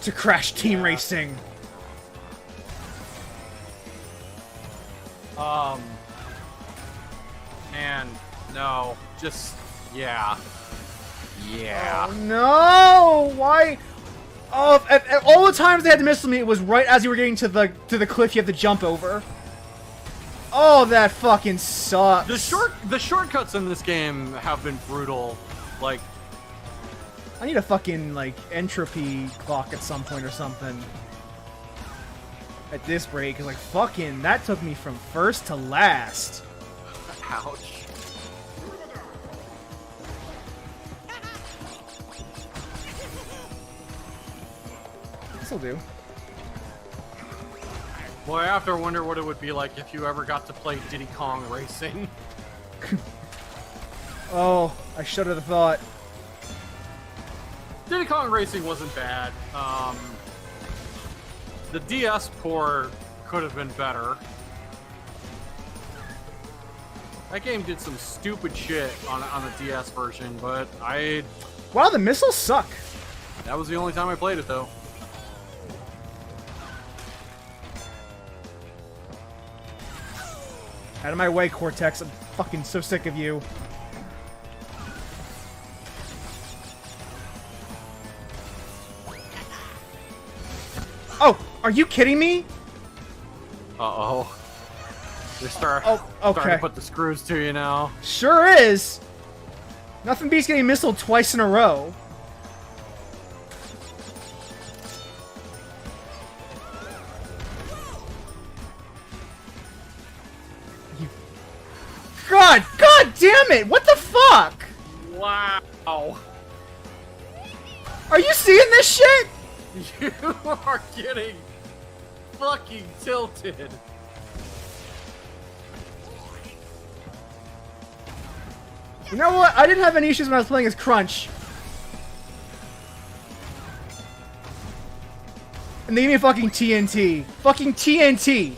to Crash Team Racing. And no, just yeah. Yeah. Oh no! Why? Oh, at all the times they had to missile me, it was right as you were getting to the cliff you have to jump over. Oh, that fucking sucks. The shortcuts in this game have been brutal. Like, I need a fucking like entropy clock at some point or something. At this rate, because like fucking that took me from first to last. ouch. This'll do. Boy, I have to wonder what it would be like if you ever got to play Diddy Kong Racing. Oh, I should have thought. Diddy Kong Racing wasn't bad. The DS port could have been better. That game did some stupid shit on the DS version, but Wow, the missiles suck. that was the only time I played it though. Out of my way, Cortex. I'm fucking so sick of you. Oh, are you kidding me? Uh-oh. They're Oh, starting okay. to put the screws to you now. Sure is. Nothing beats getting missiled twice in a row. You... God damn it! What the fuck? Wow. Are you seeing this shit? You are getting fucking tilted. You know what? I didn't have any issues when I was playing as Crunch. And they gave me a fucking TNT. Fucking TNT. I'm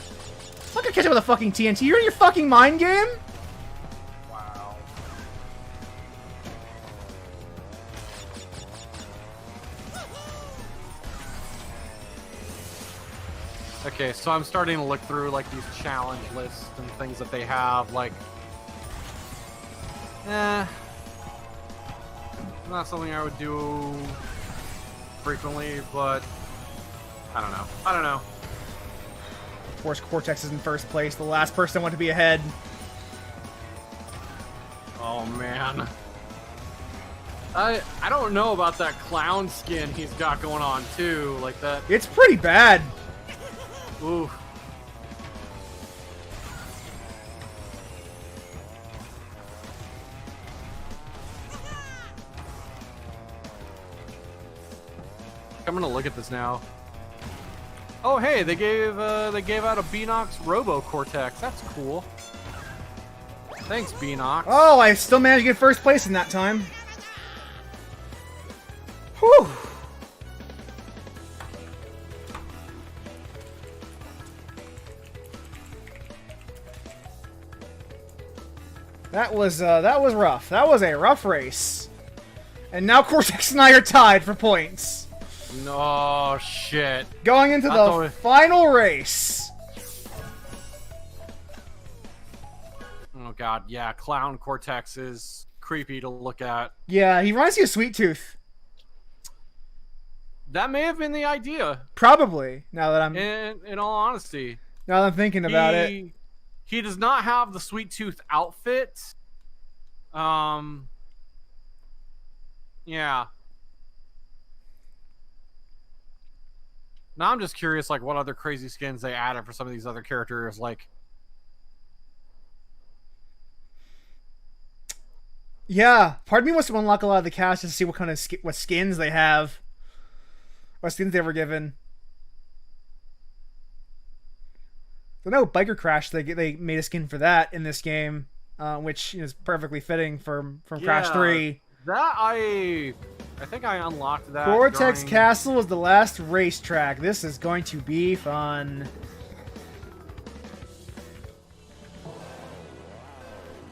not gonna catch up with a fucking TNT. You're in your fucking mind game? Wow. Okay, so I'm starting to look through like these challenge lists and things that they have, like not something I would do frequently, but I don't know. Of course, Cortex is in first place. The last person I want to be ahead. Oh man. I don't know about that clown skin he's got going on too, like that. It's pretty bad. Ooh. I'm gonna look at this now. Oh hey, they gave out a Beanox Robo Cortex. That's cool. Thanks, Beanox. Oh, I still managed to get first place in that time. Whew. That was rough. That was a rough race. And now Cortex and I are tied for points. No shit. Going into the final race. Oh god, yeah, Clown Cortex is creepy to look at. Yeah, he reminds you of Sweet Tooth. That may have been the idea. Probably. Now that I'm In all honesty, now that I'm thinking about it. He does not have the Sweet Tooth outfit. Yeah. Now I'm just curious, like, what other crazy skins they added for some of these other characters, like. Yeah, part of me wants to unlock a lot of the cast just to see what kind of what skins they have, what skins they were given. So no, Biker Crash. They made a skin for that in this game, which is perfectly fitting from Crash 3. That I think I unlocked that. Vortex Castle is the last racetrack. This is going to be fun.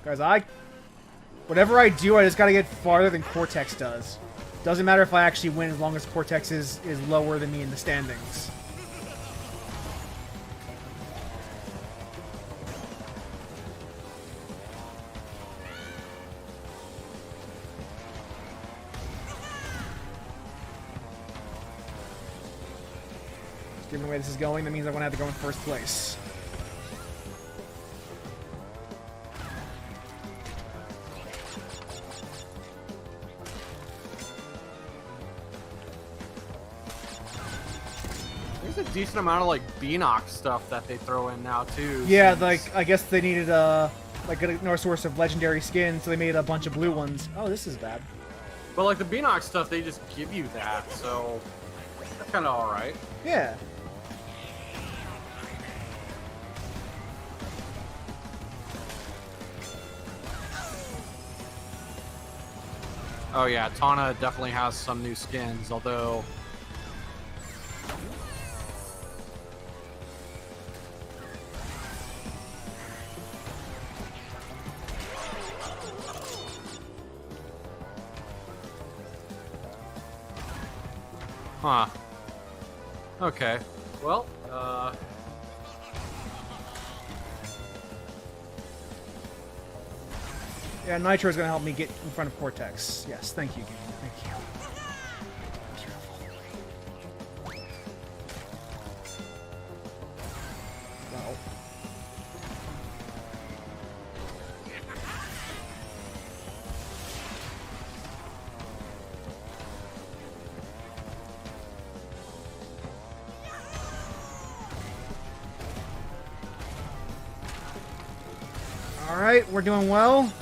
Guys, whatever I do, I just gotta get farther than Cortex does. Doesn't matter if I actually win as long as Cortex is lower than me in the standings. Given the way this is going, that means I'm gonna have to go in first place. There's a decent amount of like Beanox stuff that they throw in now too. Yeah, like I guess they needed like another source of legendary skin, so they made a bunch of blue ones. Oh, this is bad. But like the Beanox stuff, they just give you that, so that's kind of all right. Yeah. Oh yeah, Tana definitely has some new skins, although. Huh. Okay. Well, Yeah, Nitro is going to help me get in front of Cortex. Yes, thank you, game. Thank you. Well. All right, we're doing well.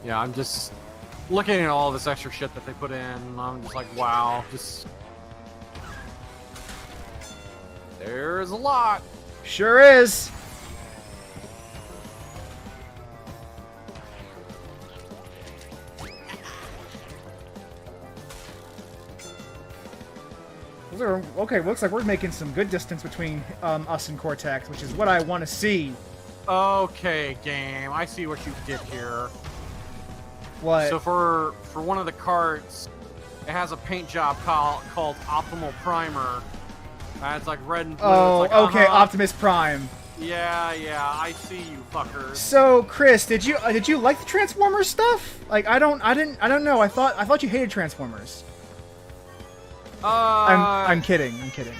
Yeah, I'm just looking at all this extra shit that they put in, and I'm just like, wow, just. There's a lot. Sure is. Okay, looks like we're making some good distance between us and Cortex, which is what I want to see. Okay, game. I see what you did here. What? So for one of the carts, it has a paint job called Optimal Primer. It's like red and blue. Oh, it's like, okay, Optimus Prime. Yeah, I see you fuckers. So, Chris, did you like the Transformers stuff? Like, I don't know. I thought you hated Transformers. I'm kidding. I'm kidding.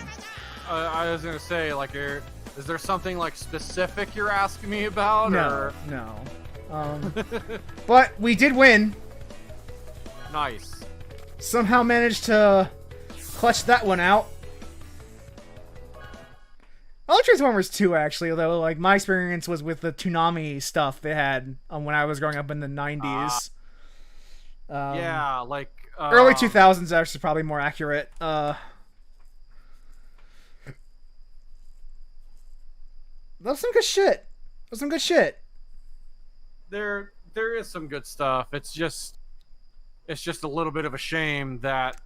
I was gonna say, like, is there something like specific you're asking me about? No. But we did win. Nice. Somehow managed to clutch that one out. I like Transformers 2, actually, although, like, my experience was with the Toonami stuff they had when I was growing up in the 90s. Yeah, like... early 2000s, actually, probably more accurate. That's some good shit. That's some good shit. There is some good stuff. It's just a little bit of a shame that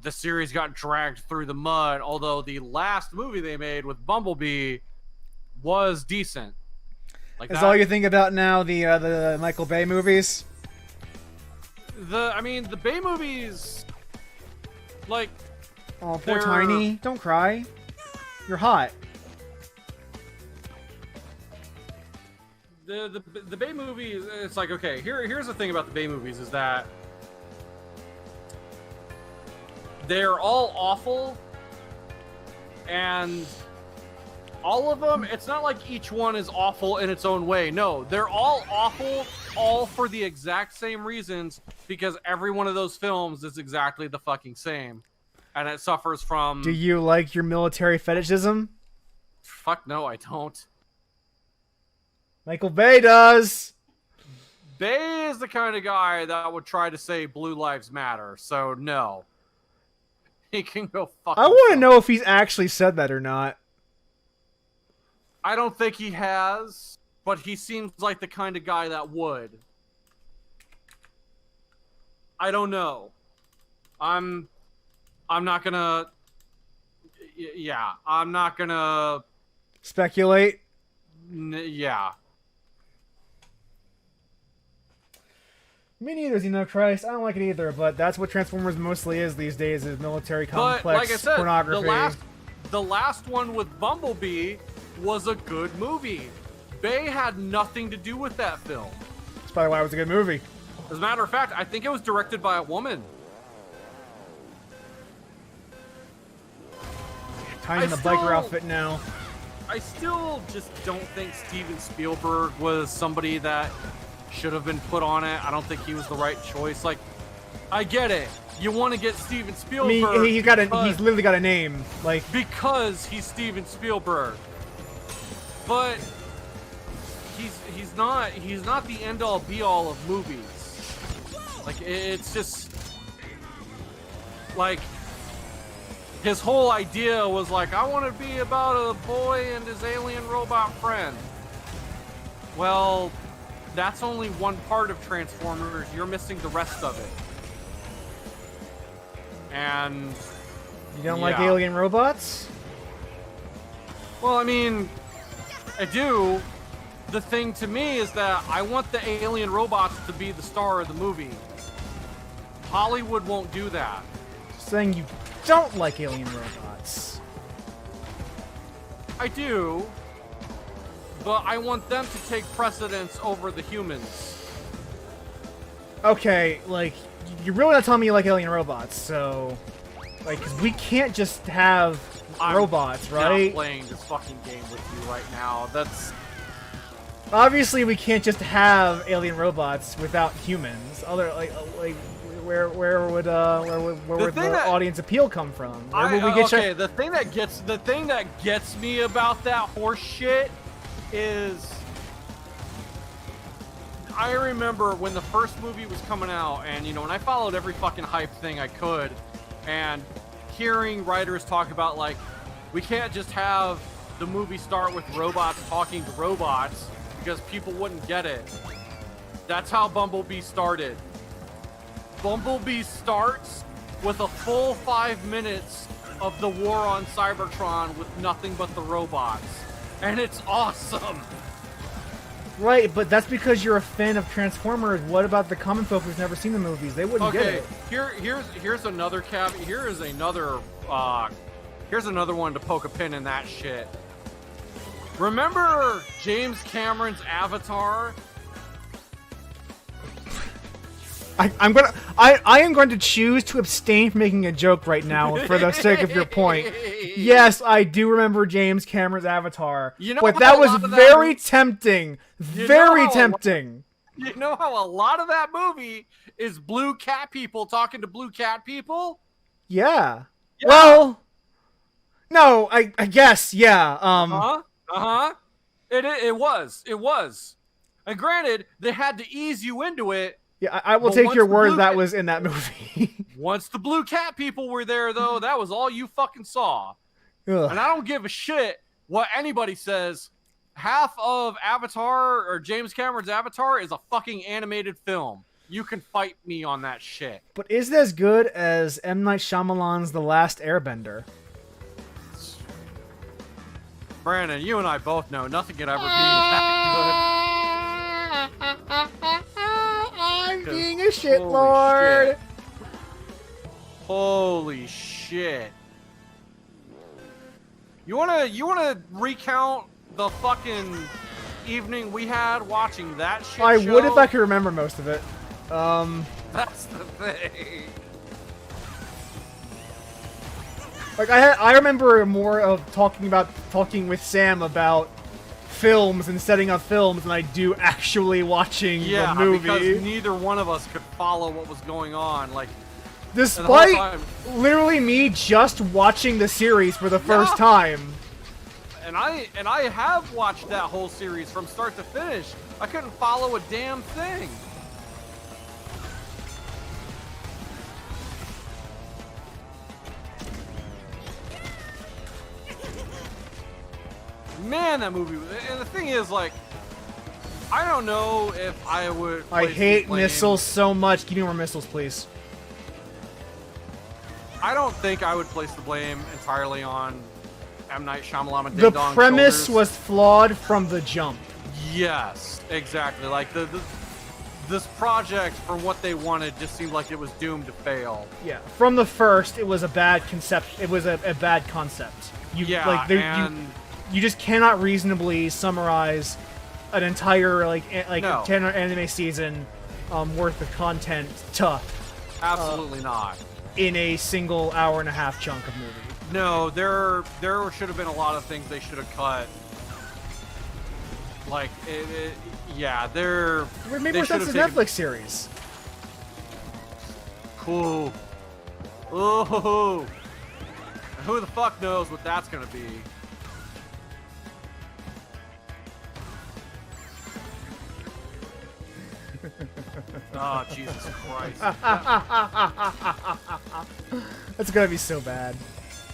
the series got dragged through the mud, although the last movie they made with Bumblebee was decent. Like Is that. all you think about now the Michael Bay movies? I mean, the Bay movies, like, Oh, poor they're- Tiny. Don't cry. You're hot. the Bay movies, it's like, okay, here's the thing about the Bay movies is that they're all awful, and all of them, it's not like each one is awful in its own way. No, they're all awful, all for the exact same reasons, because every one of those films is exactly the fucking same. And it suffers from... Do you like your military fetishism? Fuck no, I don't. Michael Bay does! Bay is the kind of guy that would try to say Blue Lives Matter, so no. He can go fuck I want to himself. know if he's actually said that or not. I don't think he has, but he seems like the kind of guy that would. I don't know. I'm not gonna... Yeah, I'm not gonna... Speculate? Yeah. Me neither, Xenochrist. I don't like it either, but that's what Transformers mostly is these days, is military But, complex like I said, pornography. the last one with Bumblebee was a good movie. Bay had nothing to do with that film. That's probably why it was a good movie. As a matter of fact, I think it was directed by a woman. Tiny in the biker outfit now. I still just don't think Steven Spielberg was somebody that should have been put on it. I don't think he was the right choice. Like, I get it. You want to get Steven I Spielberg. mean, he's literally got a name. Like, because he's Steven Spielberg. But he's not the end all be all of movies. Like, it's just like his whole idea was like, I want to be about a boy and his alien robot friend. Well, that's only one part of Transformers. You're missing the rest of it. And you don't like alien robots? well, I mean, I do. The thing to me is that I want the alien robots to be the star of the movie. Hollywood won't do that. Saying you don't like alien robots. I do, but I want them to take precedence over the humans. Okay, like, you're really not telling me you like alien robots, so... Like, 'cause we can't just have robots, right? I'm not playing this fucking game with you right now. That's... Obviously, we can't just have alien robots without humans. Where would the audience appeal come from? Where would we get okay, the thing that gets me about that horse shit is I remember when the first movie was coming out, and you know, and I followed every fucking hype thing I could, and hearing writers talk about like, we can't just have the movie start with robots talking to robots because people wouldn't get it. That's how Bumblebee started. Bumblebee starts with a full 5 minutes of the war on Cybertron with nothing but the robots. And it's awesome! Right, but that's because you're a fan of Transformers. What about the common folk who's never seen the movies? They wouldn't get it. Here's another caveat. Here's another one to poke a pin in that shit. Remember James Cameron's Avatar? I am going to choose to abstain from making a joke right now for the sake of your point. Yes, I do remember James Cameron's Avatar, You know but how that a was lot of that very movie- tempting. know Very how a tempting. You know how a lot of that movie is blue cat people talking to blue cat people? Yeah. Yeah. Well, no, I guess, yeah. It was. And granted, they had to ease you into it. Yeah, I will But take once your the word blue that cat- was in that movie. Once the blue cat people were there, though, that was all you fucking saw. Ugh. And I don't give a shit what anybody says. Half of Avatar, or James Cameron's Avatar, is a fucking animated film. You can fight me on that shit. But is it as good as M. Night Shyamalan's The Last Airbender? Brandon, you and I both know nothing could ever be that good. shit, Holy Lord! shit. Holy shit. You wanna recount the fucking evening we had watching that shit I show? would if I could remember most of it. That's the thing. Like I remember more of talking with Sam about films and setting up films than I do actually watching the movie. Because neither one of us could follow what was going on. Like, despite literally me just watching the series for the first time. And I have watched that whole series from start to finish. I couldn't follow a damn thing. Man, that movie. And the thing is, like, I don't know if I would. I hate missiles so much. Give me more missiles, please. I don't think I would place the blame entirely on M. Night Shyamalan. The premise was flawed from the jump. Yes, exactly. Like this project, from what they wanted, just seemed like it was doomed to fail. Yeah, from the first, it was a bad concept. It was a bad concept. You just cannot reasonably summarize an entire No. 10 anime season worth of content to Absolutely not. in a single hour and a half chunk of movie. No, there should have been a lot of things they should have cut. Like, there. Maybe more sense to Netflix series. Cool. Ooh. Who the fuck knows what that's gonna be? Oh, Jesus Christ. That's gonna be so bad.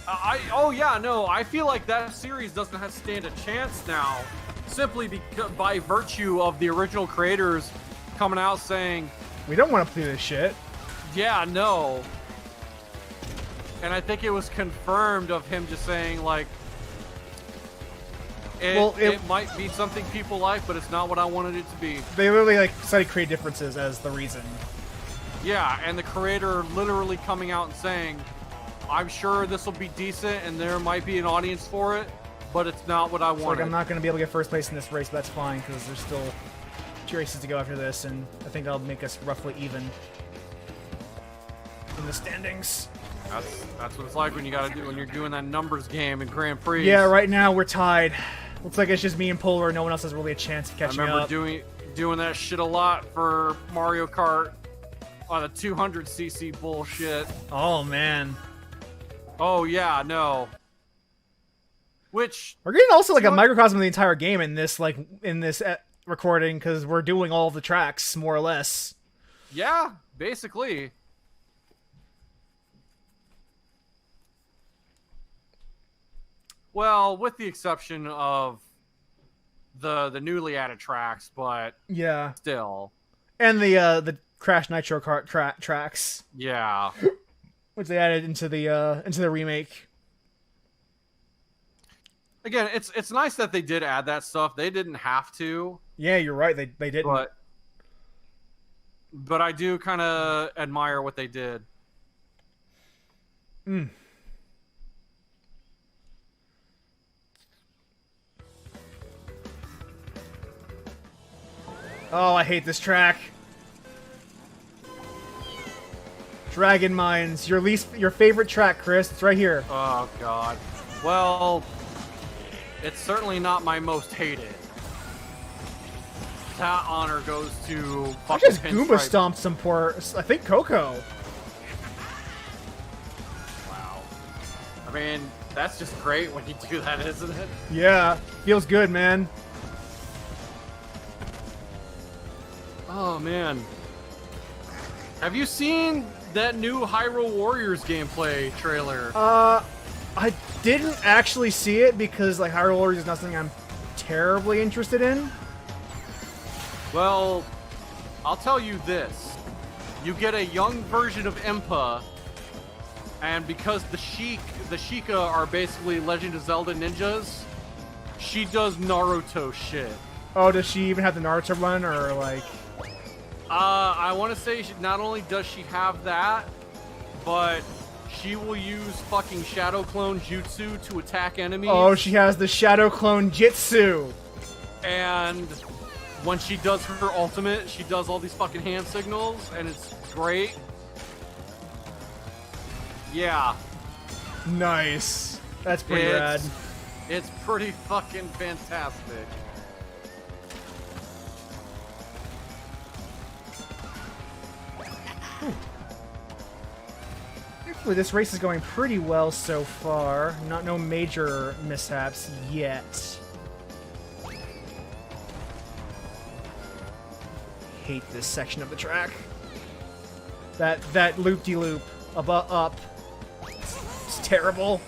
I feel like that series doesn't have to stand a chance now, simply by virtue of the original creators coming out saying, we don't want to play this shit. Yeah, no. And I think it was confirmed of him just saying, like, it might be something people like, but it's not what I wanted it to be. They literally cited creative differences as the reason. Yeah, and the creator literally coming out and saying, I'm sure this will be decent and there might be an audience for it, but it's not what I wanted. I'm not going to be able to get first place in this race, but that's fine because there's still 2 races to go after this, and I think that'll make us roughly even in the standings. That's what it's like when you're doing that numbers game in Grand Prix. Yeah, right now we're tied. Looks like it's just me and Polar. No one else has really a chance of catching up. I remember doing that shit a lot for Mario Kart on a 200cc bullshit. Oh man. Oh yeah, no. Which we're getting also a microcosm of the entire game in this recording because we're doing all of the tracks more or less. Yeah, basically. Well, with the exception of the newly added tracks, but yeah, still. And the Crash Nitro Kart tracks. Yeah. Which they added into the remake. Again, it's nice that they did add that stuff. They didn't have to. Yeah, you're right. They didn't. But I do kind of admire what they did. Mm. Oh, I hate this track. Dragon Mines, your favorite track, Chris. It's right here. Oh god. Well, it's certainly not my most hated. That honor goes to I just Goomba stomped some poor, I think, Coco. Wow. I mean, that's just great when you do that, isn't it? Yeah, feels good, man. Oh man. Have you seen that new Hyrule Warriors gameplay trailer? I didn't actually see it because Hyrule Warriors is not something I'm terribly interested in. Well, I'll tell you this. You get a young version of Impa, and because the Sheikah are basically Legend of Zelda ninjas, she does Naruto shit. Oh, does she even have the Naruto run, or I want to say not only does she have that, but she will use fucking Shadow Clone Jutsu to attack enemies. Oh, she has the Shadow Clone Jitsu. And when she does her ultimate, she does all these fucking hand signals, and it's great. Yeah. Nice. That's pretty rad. It's pretty fucking fantastic. Thankfully, this race is going pretty well so far. No major mishaps yet. Hate this section of the track. That loop-de-loop up. It's terrible.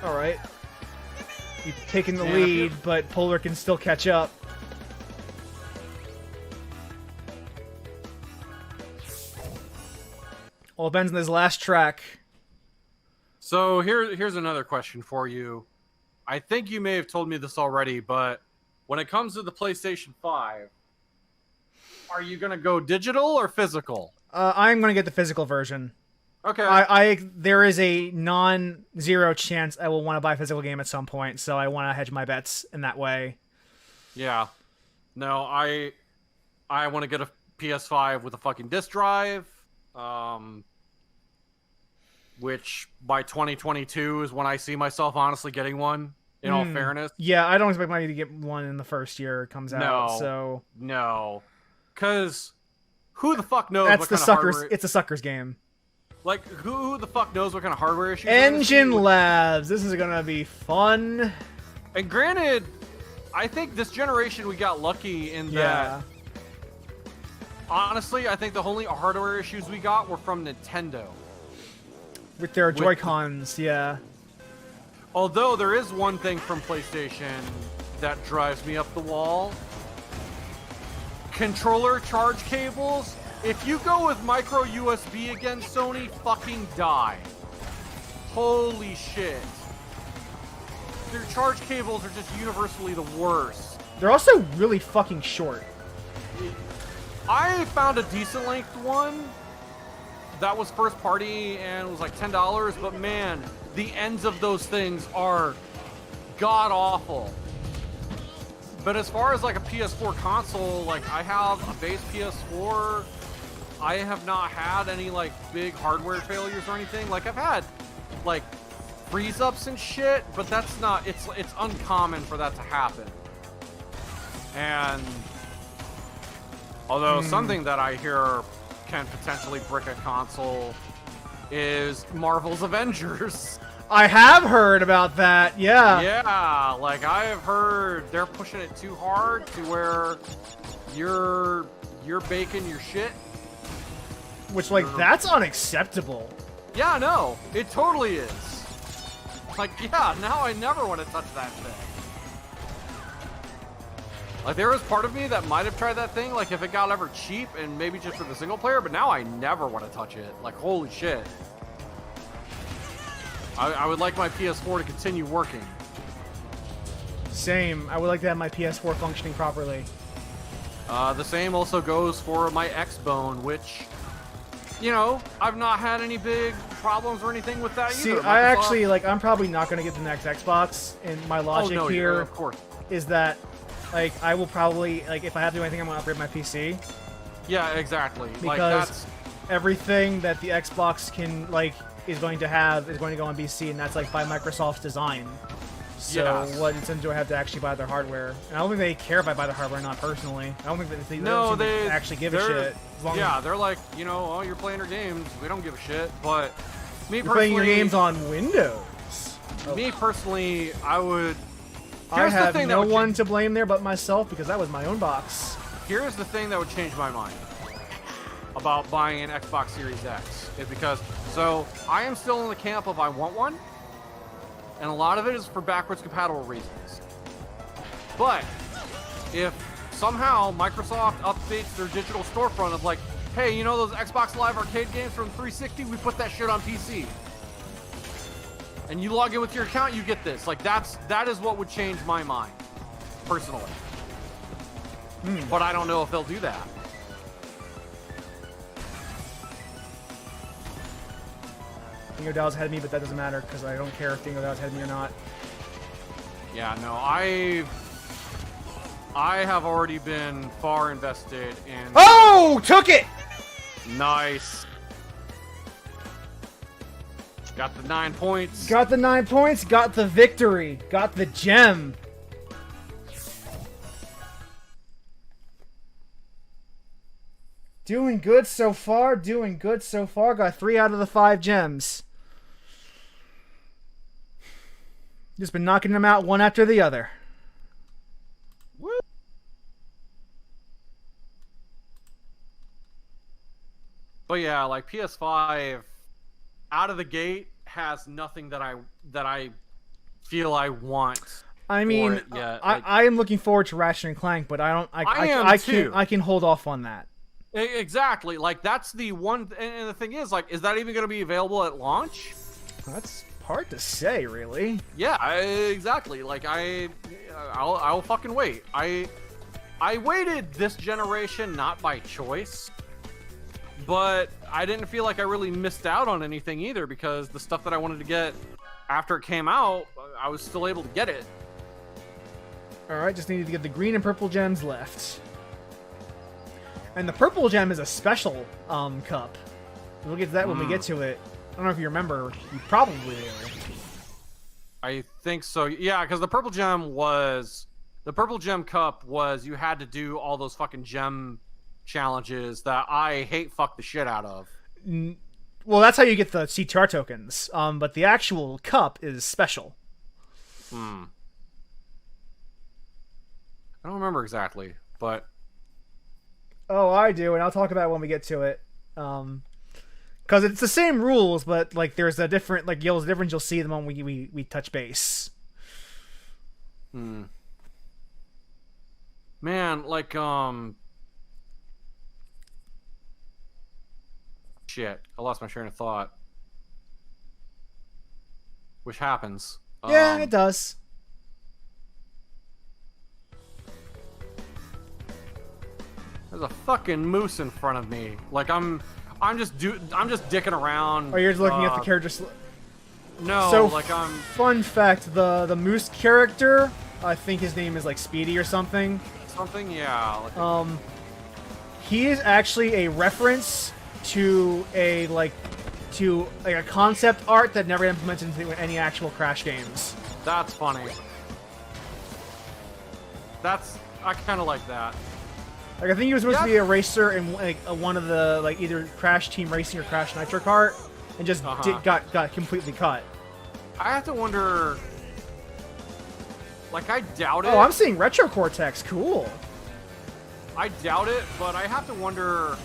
All right. You've taken the lead, but Polar can still catch up. All depends on this last track. So here's another question for you. I think you may have told me this already, but when it comes to the PlayStation 5, are you gonna go digital or physical? I'm gonna get the physical version. Okay. There is a non-zero chance I will want to buy a physical game at some point, so I want to hedge my bets in that way. Yeah. No, I want to get a PS5 with a fucking disc drive. Which by 2022 is when I see myself honestly getting one, in all fairness. Yeah, I don't expect me to get one in the first year it comes out, so... No. Because who the fuck knows That's what the kind suckers. of hardware... It's a sucker's game. Like, who the fuck knows what kind of hardware issues... Engine Labs! This is gonna be fun. And granted, I think this generation we got lucky in that... Yeah. Honestly, I think the only hardware issues we got were from Nintendo. With their Joy-Cons, yeah. Although there is one thing from PlayStation that drives me up the wall. Controller charge cables. If you go with micro USB again, Sony, fucking die. Holy shit. Their charge cables are just universally the worst. They're also really fucking short. I found a decent length one that was first party and was like $10, but man, the ends of those things are god awful. But as far as like a PS4 console, like I have a base PS4. I have not had any like big hardware failures or anything. Like I've had like freeze ups and shit, but that's not, it's uncommon for that to happen. And although something that I hear can potentially brick a console is Marvel's Avengers. I have heard about that, yeah. Yeah, like I have heard they're pushing it too hard to where you're baking your shit. Which, like, that's unacceptable. Yeah, no, it totally is. Like, yeah, now I never want to touch that thing. Like, there was part of me that might have tried that thing, like, if it got ever cheap and maybe just for the single player, but now I never want to touch it. Like, holy shit. I would like my PS4 to continue working. Same. I would like to have my PS4 functioning properly. The same also goes for my X-Bone, which, you know, I've not had any big problems or anything with that either. See, I actually, like, I'm probably not going to get the next Xbox, and my logic here of course. Is that, like, I will probably, like, if I have to do anything, I'm going to upgrade my PC. Yeah, exactly. Because like, that's... everything that the Xbox can, like, is going to have is going to go on PC, and that's, like, by Microsoft's design. So yes. What incentive do I have to actually buy their hardware? And I don't think they care if I buy the hardware, not personally. I don't think that they actually give a shit. Yeah, they're like, you know, oh, you're playing your games. We don't give a shit. But me you're personally, playing your games on Windows. Me personally, I would. I have no one to blame there but myself because that was my own box. Here's the thing that would change my mind about buying an Xbox Series X is because I am still in the camp of I want one. And a lot of it is for backwards compatible reasons. But if somehow Microsoft updates their digital storefront of like, hey, you know those Xbox Live Arcade games from 360? We put that shit on PC. and you log in with your account, you get this. Like that is what would change my mind, personally. But I don't know if they'll do that. Dingo Dow's ahead of me, but that doesn't matter because I don't care if Dingo Dow's ahead of me or not. Yeah, no, I have already been far invested in. Oh, took it! Nice. Got the 9 points. Got the 9 points, got the victory, got the gem. Doing good so far, doing good so far. Got 3 out of the 5 gems. Just been knocking them out one after the other. Woo. But yeah, like PS5 out of the gate has nothing that I feel I want. I mean, I am looking forward to Ratchet and Clank, but I can hold off on that. Exactly. Like that's the one, and the thing is, like, is that even going to be available at launch? That's hard to say, really. Yeah, exactly. Like I'll fucking wait. I waited this generation not by choice, but I didn't feel like I really missed out on anything either because the stuff that I wanted to get after it came out, I was still able to get it. All right, just needed to get the green and purple gems left. And the purple gem is a special cup. We'll get to that when we get to it. I don't know if you remember. You probably do. I think so. Yeah, because the purple gem cup was you had to do all those fucking gem challenges that I hate fuck the shit out of. Well, that's how you get the CTR tokens. But the actual cup is special. I don't remember exactly, but oh, I do, and I'll talk about it when we get to it. Because it's the same rules, but like there's a different, like there's a difference you'll see the moment we touch base. Man, like shit, I lost my train of thought. Which happens. Yeah, it does. There's a fucking moose in front of me. Like I'm just dicking around. Oh, you're just looking at the characters. No, so like I'm. Fun fact: the moose character, I think his name is like Speedy or something. Something, yeah. Like, he is actually a reference to a concept art that never implemented into any actual Crash games. That's funny. I kind of like that. Like I think he was supposed to be a racer in like one of the like either Crash Team Racing or Crash Nitro Kart, and just got completely cut. I have to wonder. Like I doubt it. Oh, I'm seeing Retro Cortex. Cool. I doubt it, but I have to wonder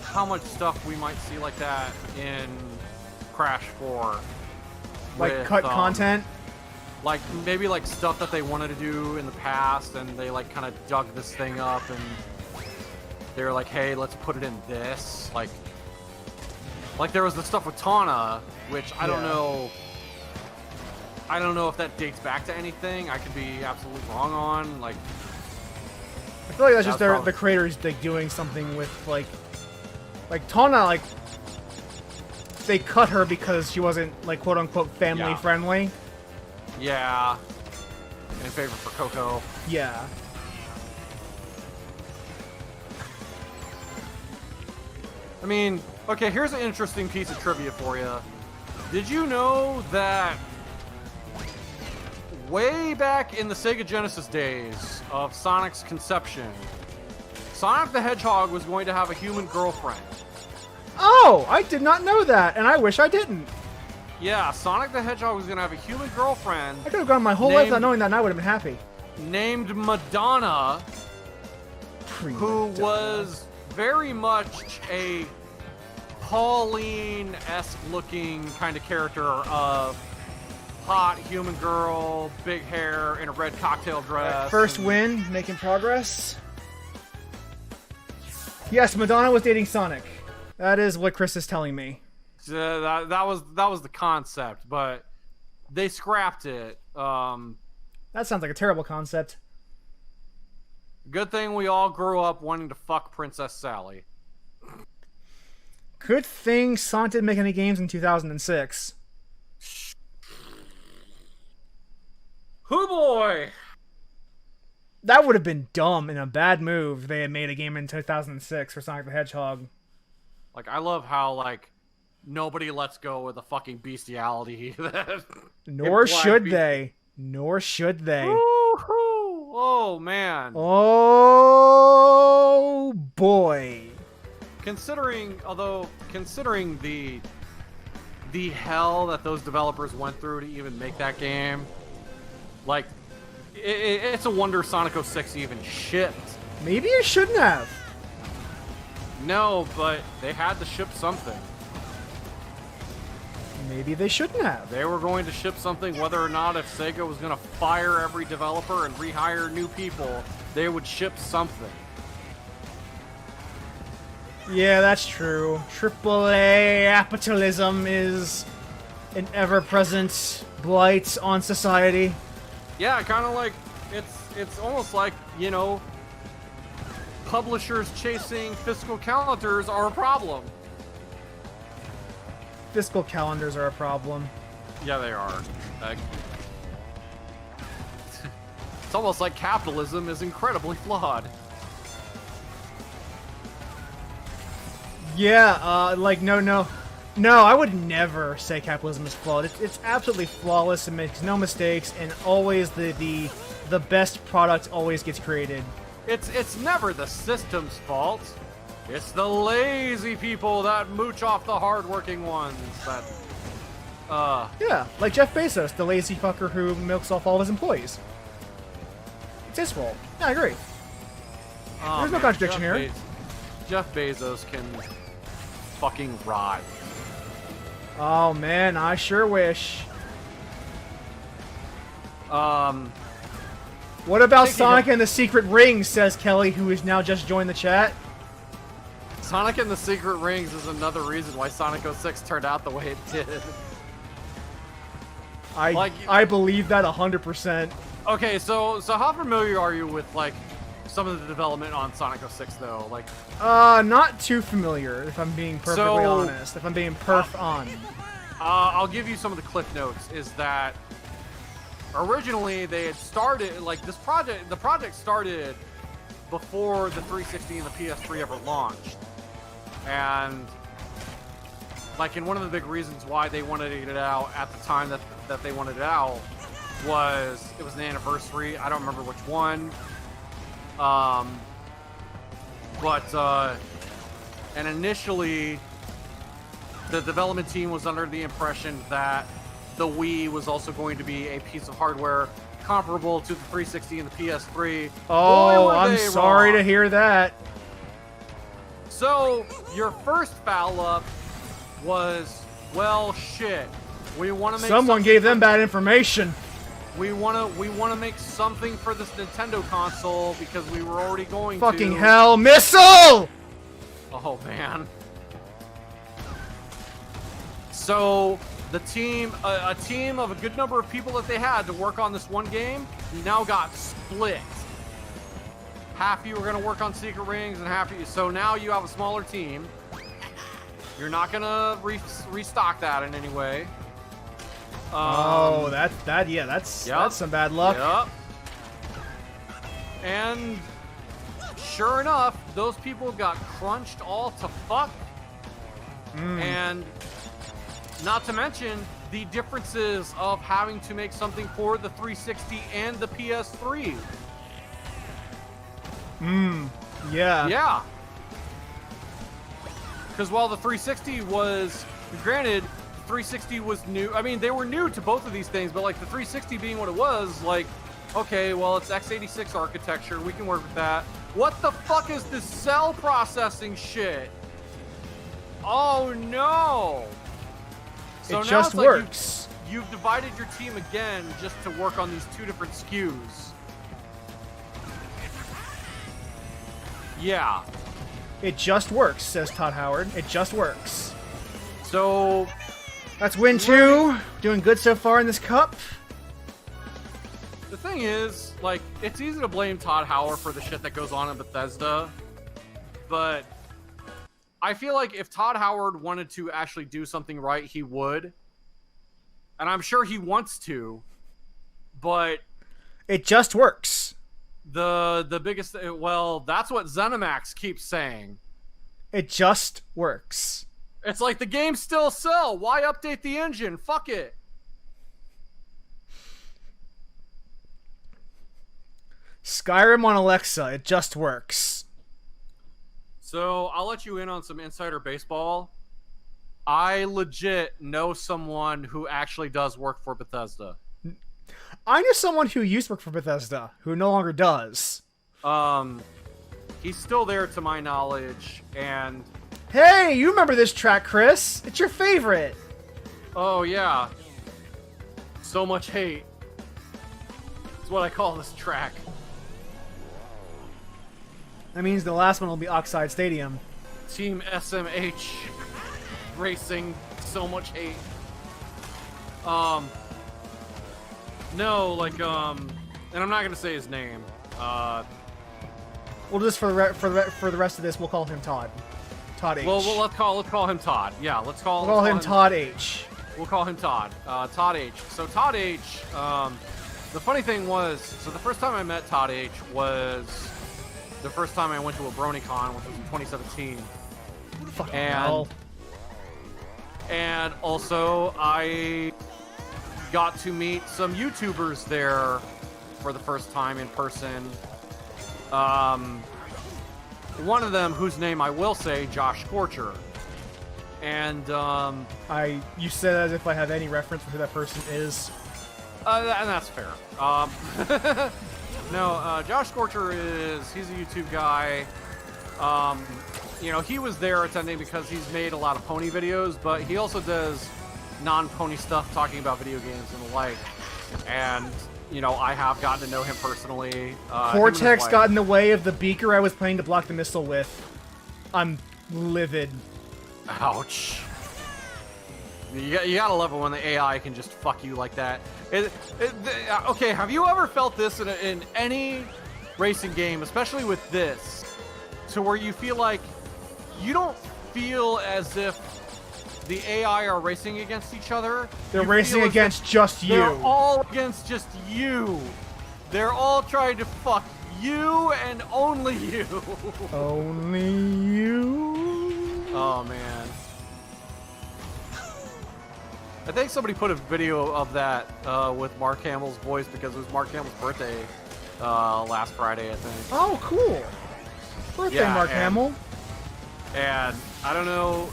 how much stuff we might see like that in Crash 4. Like with, cut content. Like maybe like stuff that they wanted to do in the past, and they like kind of dug this thing up, and they were like, "Hey, let's put it in this." Like there was the stuff with Tawna, which I don't know. I don't know if that dates back to anything. I could be absolutely wrong on. Like, I feel like that's just the creators like doing something with like Tawna. Like they cut her because she wasn't like quote unquote family friendly. Yeah. In favor for Coco. Yeah. I mean, okay, here's an interesting piece of trivia for you. Did you know that way back in the Sega Genesis days of Sonic's conception, Sonic the Hedgehog was going to have a human girlfriend? Oh, I did not know that, and I wish I didn't. Yeah, Sonic the Hedgehog was going to have a human girlfriend. I could have gone my whole life not knowing that, and I would have been happy. Named Madonna, who was very much a Pauline-esque looking kind of character of hot human girl, big hair, in a red cocktail dress. First win, making progress. Yes, Madonna was dating Sonic. That is what Chris is telling me. That was the concept, but they scrapped it. That sounds like a terrible concept. Good thing we all grew up wanting to fuck Princess Sally. Good thing Sonic didn't make any games in 2006. Hoo boy! That would have been dumb and a bad move if they had made a game in 2006 for Sonic the Hedgehog. Like, I love how, like, nobody lets go of the fucking bestiality. Nor should they. Nor should they. Woo-hoo! Oh, man. Oh, boy. Considering the hell that those developers went through to even make that game, like, it's a wonder Sonic 06 even shipped. Maybe it shouldn't have. No, but they had to ship something. Maybe they shouldn't have. They were going to ship something, whether or not if Sega was going to fire every developer and rehire new people, they would ship something. Yeah, that's true. AAA capitalism is an ever-present blight on society. Yeah, kind of like, it's almost like, you know, publishers chasing fiscal calendars are a problem. Fiscal calendars are a problem. Yeah, they are. It's almost like capitalism is incredibly flawed. Yeah, like, no, I would never say capitalism is flawed. It's absolutely flawless and makes no mistakes, and always the best product always gets created. It's never the system's fault. It's the lazy people that mooch off the hardworking ones that, Yeah, like Jeff Bezos, the lazy fucker who milks off all of his employees. It's his fault. Yeah, I agree. There's no contradiction here. Jeff Bezos can fucking rot. Oh man, I sure wish. What about Sonic and the Secret Rings, says Kelly, who has now just joined the chat. Sonic and the Secret Rings is another reason why Sonic 06 turned out the way it did. I believe that 100%. Okay, so how familiar are you with, like, some of the development on Sonic 06, though? Like, not too familiar, if I'm being perfectly honest. If I'm being on. I'll give you some of the cliff notes, is that originally they had started, like, the project started before the 360 and the PS3 ever launched. And, like, and one of the big reasons why they wanted to get it out at the time that they wanted it out was it was an anniversary. I don't remember which one. And initially, the development team was under the impression that the Wii was also going to be a piece of hardware comparable to the 360 and the PS3. Oh, I'm sorry to hear that. So, your first foul up was, well, shit. We want to make someone gave them bad information. We want to make something for this Nintendo console because we were already going Fucking hell, missile! Oh man. So, the team, a team of a good number of people that they had to work on this one game, now got split. Half of you are going to work on Secret Rings, and half of you. So now you have a smaller team. You're not going to restock that in any way. That's some bad luck. Yep. And sure enough, those people got crunched all to fuck. And not to mention the differences of having to make something for the 360 and the PS3. Yeah. Yeah. Because while the 360 was, granted, 360 was new. I mean, they were new to both of these things, but like the 360 being what it was, like, okay, well, it's x86 architecture. We can work with that. What the fuck is this cell processing shit? Oh no! So it now just it's like works. You've divided your team again just to work on these two different SKUs. Yeah. It just works, says Todd Howard. It just works. So, That's win 2. Doing good so far in this cup. The thing is, like, it's easy to blame Todd Howard for the shit that goes on in Bethesda, but I feel like if Todd Howard wanted to actually do something right, he would. And I'm sure he wants to, but it just works. The biggest, well, that's what ZeniMax keeps saying. It just works. It's like the games still sell. Why update the engine? Fuck it. Skyrim on Alexa, it just works. So I'll let you in on some insider baseball. I legit know someone who actually does work for Bethesda. I knew someone who used to work for Bethesda, who no longer does. He's still there to my knowledge, and... Hey, you remember this track, Chris? It's your favorite. Oh, yeah. So much hate. It's what I call this track. That means the last one will be Oxide Stadium. Team SMH Racing, so much hate. No, like, and I'm not gonna say his name. We'll just for the rest of this, we'll call him Todd. Todd H. Well, let's call him Todd. Yeah, let's call him Todd H. We'll call him Todd. Todd H. So Todd H. The funny thing was, so the first time I met Todd H. was the first time I went to a BronyCon, which was in 2017. Fucking hell. And also, I got to meet some YouTubers there for the first time in person. One of them, whose name I will say, Josh Scorcher. And, you said as if I have any reference for who that person is. And that's fair. No, Josh Scorcher he's a YouTube guy. You know, he was there attending because he's made a lot of pony videos, but he also does non-pony stuff talking about video games and the like. And, you know, I have gotten to know him personally. Cortex got in the way of the beaker I was planning to block the missile with. I'm livid. Ouch. You gotta love it when the AI can just fuck you like that. Okay, have you ever felt this in any racing game, especially with this, to where you feel like you don't feel as if the AI are racing against each other? They're racing against just you. They're all against just you. They're all trying to fuck you and only you. Only you? Oh, man. I think somebody put a video of that with Mark Hamill's voice because it was Mark Hamill's birthday last Friday, I think. Oh, cool. Birthday, yeah, Mark Hamill. And I don't know,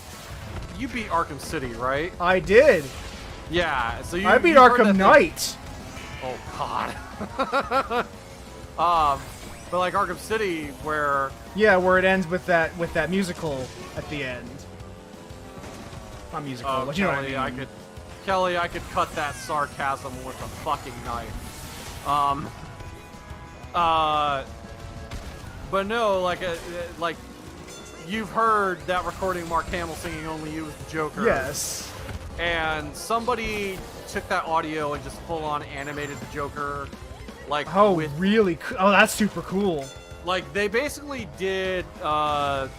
you beat Arkham City, right? I did. Yeah, so I beat Arkham Knight. Oh God. But like Arkham City, where where it ends with that musical at the end. Not musical, but you know what I mean. Kelly, I could cut that sarcasm with a fucking knife. But no, like you've heard that recording Mark Hamill singing "Only You" with the Joker. Yes. And somebody took that audio and just full on animated the Joker. Like, really? Oh, that's super cool. Like, they basically did, at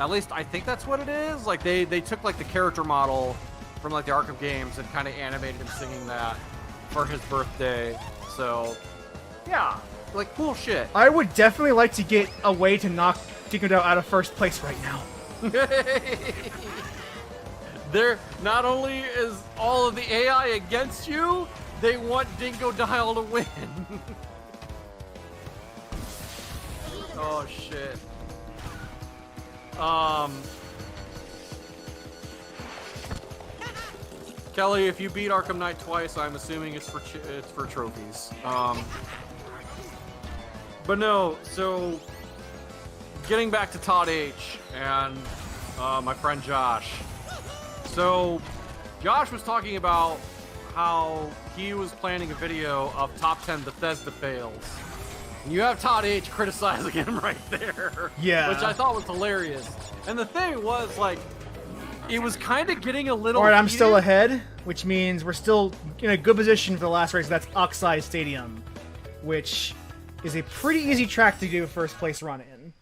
least I think that's what it is. Like, they took, like, the character model from, like, the Arkham games and kind of animated him singing that for his birthday. So, yeah, like, cool shit. I would definitely like to get a way to knock Dingo out of first place right now. Not only is all of the AI against you, they want Dingo Dial to win. Oh shit. Kelly, if you beat Arkham Knight twice, I'm assuming it's for trophies. But no, so getting back to Todd H and my friend Josh. So Josh was talking about how he was planning a video of top 10 Bethesda fails. And you have Todd H criticizing him right there. Yeah. Which I thought was hilarious. And the thing was, like, it was kind of getting a little. All right, I'm heated. still ahead, which means we're still in a good position for the last race. That's Oxide Stadium, which is a pretty easy track to do a first place run in.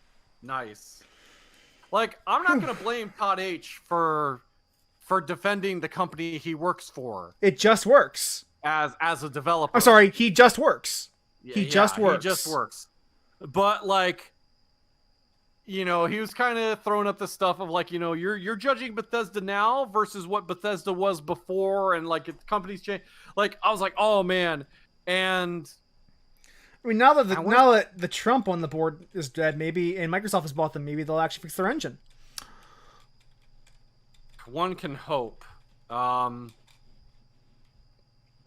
Nice. Like, I'm not gonna blame Todd H for defending the company he works for. It just works. As a developer. I'm sorry, he just works. Yeah, he just works. He just works. But like, you know, he was kind of throwing up the stuff of like, you know, you're judging Bethesda now versus what Bethesda was before, and like the company's changed. Like, I was like, oh man, and I mean, now that the Trump on the board is dead, maybe, and Microsoft has bought them, maybe they'll actually fix their engine. one can hope. But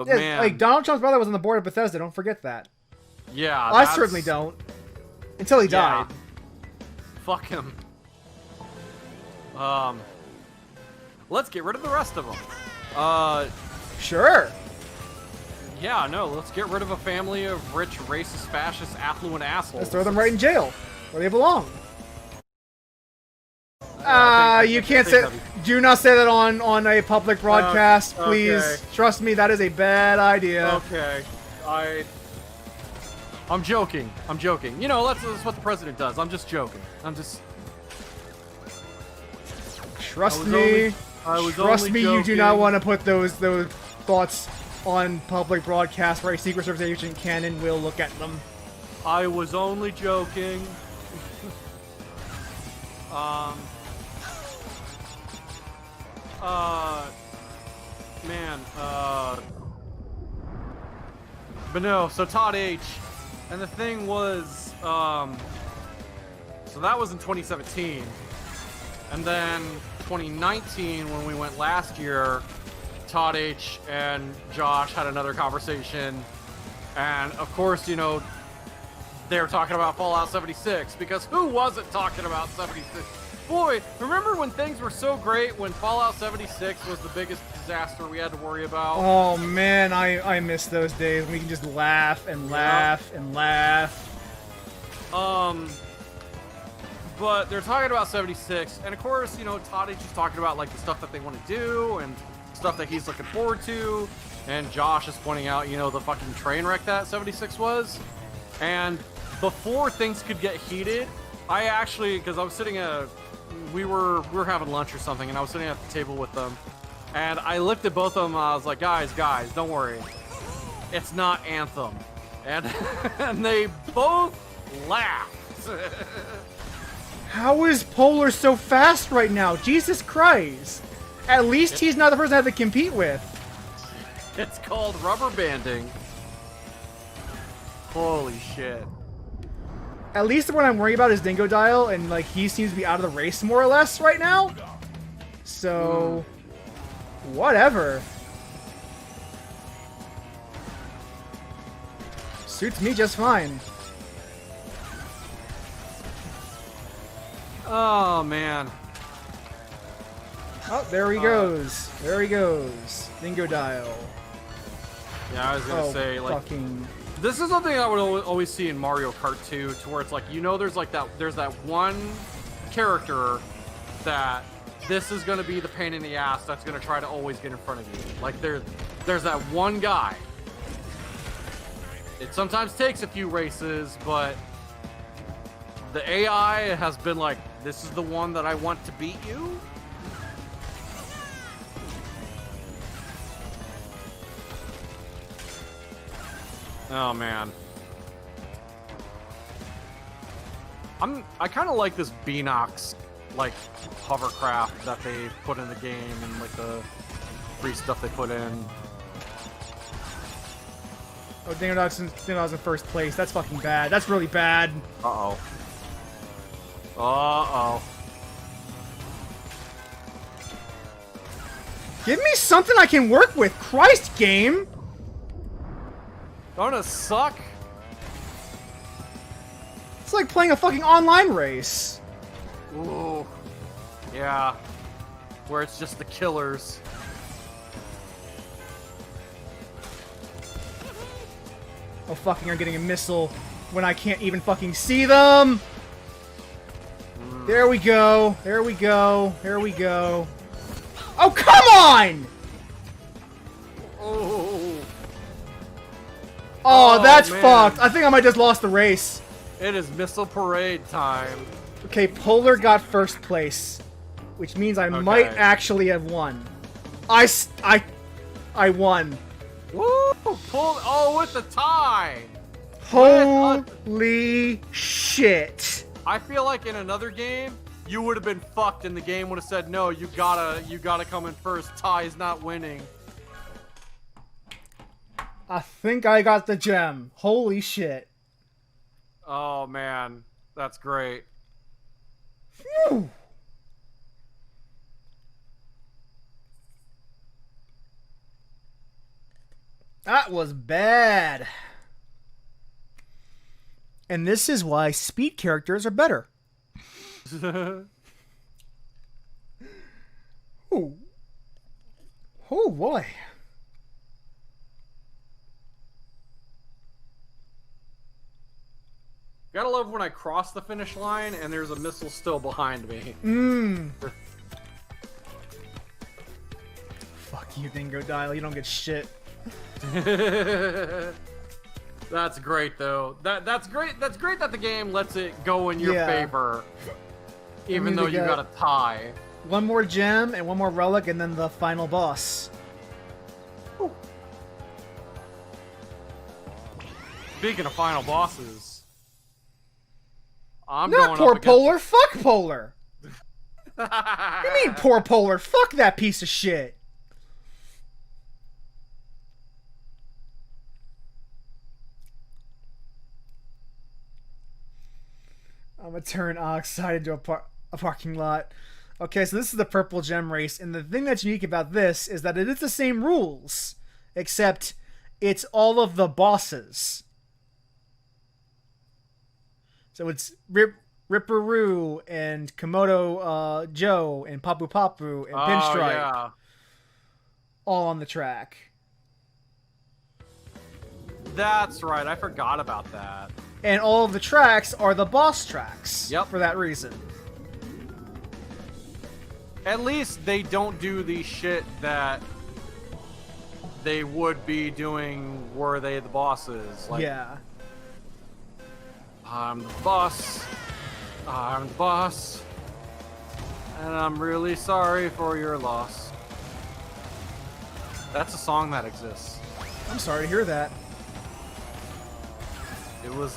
Yeah, man, like Donald Trump's brother was on the board of Bethesda. Don't forget that. yeah, I certainly don't. Until he died. Fuck him. Let's get rid of the rest of them. Sure. Yeah, no, let's get rid of a family of rich, racist, fascist, affluent assholes. Let's throw them right in jail, where they belong. You can't say. Do not say that on a public broadcast, please. Okay. Trust me, that is a bad idea. Okay, I'm joking. I'm joking. You know, that's what the president does. I'm just joking. Trust me. Trust me. You do not want to put those thoughts on public broadcast where a Secret Service agent can and will look at them. I was only joking. But no, so Todd H. And the thing was, so that was in 2017. And then 2019, when we went last year, Todd H. and Josh had another conversation. And of course, you know, they were talking about Fallout 76, because who wasn't talking about 76? Boy, remember when things were so great when Fallout 76 was the biggest disaster we had to worry about? Oh man, I miss those days. We can just laugh and laugh and laugh. But they're talking about 76, and of course, you know, Todd H is talking about like the stuff that they want to do and stuff that he's looking forward to, and Josh is pointing out, you know, the fucking train wreck that 76 was. And before things could get heated, I actually, because I was sitting we were having lunch or something, and I was sitting at the table with them, and I looked at both of them, and I was like, guys, don't worry, it's not Anthem. And and they both laughed. How is Polar so fast right now? Jesus Christ! At least he's not the person I have to compete with. It's called rubber banding. Holy shit. At least the one I'm worried about is Dingo Dial, and like he seems to be out of the race more or less right now. So, whatever. Suits me just fine. Oh man. Oh, there he goes. There he goes. Dingo Dial. Yeah, I was gonna say, like, fucking... this is something I would always see in Mario Kart 2, to where it's like, you know, there's that one character that this is gonna be the pain in the ass that's gonna try to always get in front of you. Like, there's that one guy. It sometimes takes a few races, but the AI has been like, this is the one that I want to beat you. Oh man. I kind of like this Beanox like hovercraft that they put in the game, and like the free stuff they put in. Oh, Dingo Dog's in first place. That's fucking bad. That's really bad. Uh-oh. Uh-oh. Give me something I can work with. Christ, game. Don't it suck? It's like playing a fucking online race. Ooh. Yeah. Where it's just the killers. Oh, fucking, I'm getting a missile when I can't even fucking see them. There we go. There we go. There we go. Oh, come on! Oh. Oh, that's man. fucked. I think I might just lost the race. It is missile parade time. Okay, Polar got first place, which means I might actually have won. I won. Woo! Oh, with the tie. Holy shit. I feel like in another game, you would have been fucked and the game would have said, no, you gotta come in first. Tie is not winning. I think I got the gem. Holy shit. Oh, man. That's great. Phew. That was bad. And this is why speed characters are better. Ooh. Oh boy. Gotta love when I cross the finish line and there's a missile still behind me. Fuck you, Dingo Dial. You don't get shit. That's great, though. That's great. That's great that the game lets it go in your favor, even though you got a tie. One more gem and one more relic, and then the final boss. Ooh. Speaking of final bosses, I'm not going poor up against... Polar. Fuck Polar. You mean poor Polar? Fuck that piece of shit. I'm gonna turn Oxide into a parking lot. Okay, so this is the purple gem race, and the thing that's unique about this is that it is the same rules, except it's all of the bosses. So it's Ripperoo and Komodo Joe and Papu Papu and Pinstripe, yeah. all on the track. That's right. I forgot about that. And all of the tracks are the boss tracks. Yep. For that reason. At least they don't do the shit that they would be doing were they the bosses. Like, yeah. I'm the boss. I'm the boss. And I'm really sorry for your loss. That's a song that exists. I'm sorry to hear that. It was,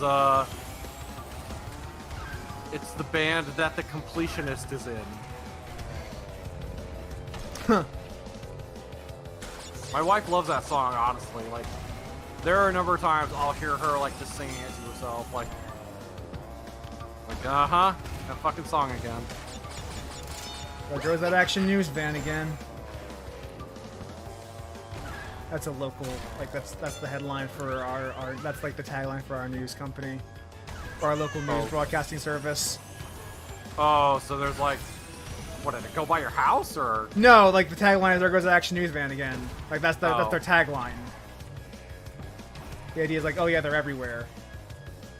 it's the band that the Completionist is in. Huh. My wife loves that song, honestly. Like, there are a number of times I'll hear her, like, just singing it to herself, like, uh-huh, that fucking song again. There goes that Action News van again. That's a local, like, that's the headline for our that's like the tagline for our news company. For our local news broadcasting service. Oh, so there's like, what, did it go by your house, or? No, like, the tagline is there goes the Action News van again. Like, that's their tagline. The idea is like, oh yeah, they're everywhere.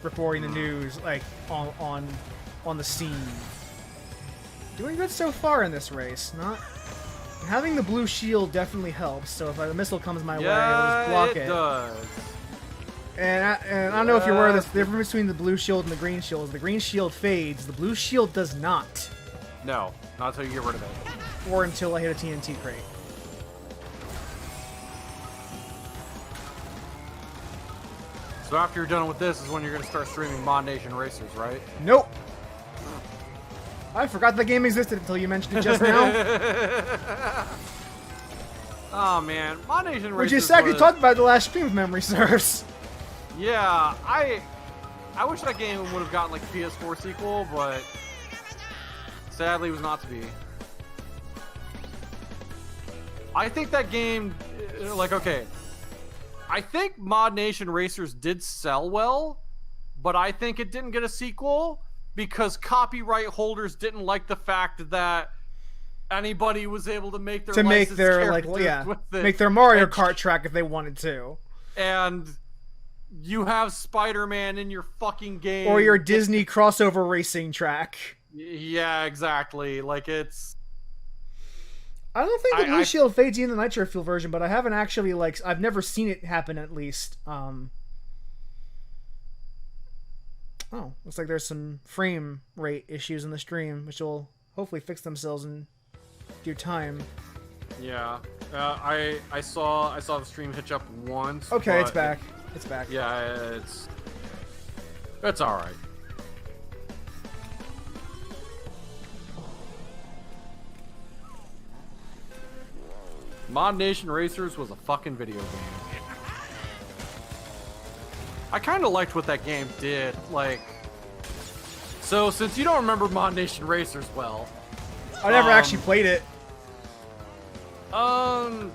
Reporting the news, like, on the scene. Doing good so far in this race. Not having the blue shield definitely helps. So if a missile comes my way, I'll just block it. Does. And I don't know if you're aware of this. The difference between the blue shield and the green shield is the green shield fades. The blue shield does not. No, not until you get rid of it. Or until I hit a TNT crate. So after you're done with this is when you're gonna start streaming Mod Nation Racers, right? Nope. I forgot the game existed until you mentioned it just now. Oh man, Mod Nation Racers. Which is exactly talked about the last stream, if memory serves. Yeah, I wish that game would have gotten like a PS4 sequel, but sadly it was not to be. I think that game, like, okay, I think Mod Nation Racers did sell well, but I think it didn't get a sequel because copyright holders didn't like the fact that anybody was able to make their make their make their Mario Kart track if they wanted to. And you have Spider-Man in your fucking game, or your Disney crossover racing track. Yeah, exactly. Like, it's I don't think the blue shield fades in the nitro fuel version, but I haven't actually like I've never seen it happen at least. Oh, looks like there's some frame rate issues in the stream, which will hopefully fix themselves in due time. Yeah, I saw the stream hitch up once. Okay, it's back. It's back. Yeah, it's all right. Mod Nation Racers was a fucking video game. I kind of liked what that game did. Like, so since you don't remember Mod Nation Racers well, I never actually played it. I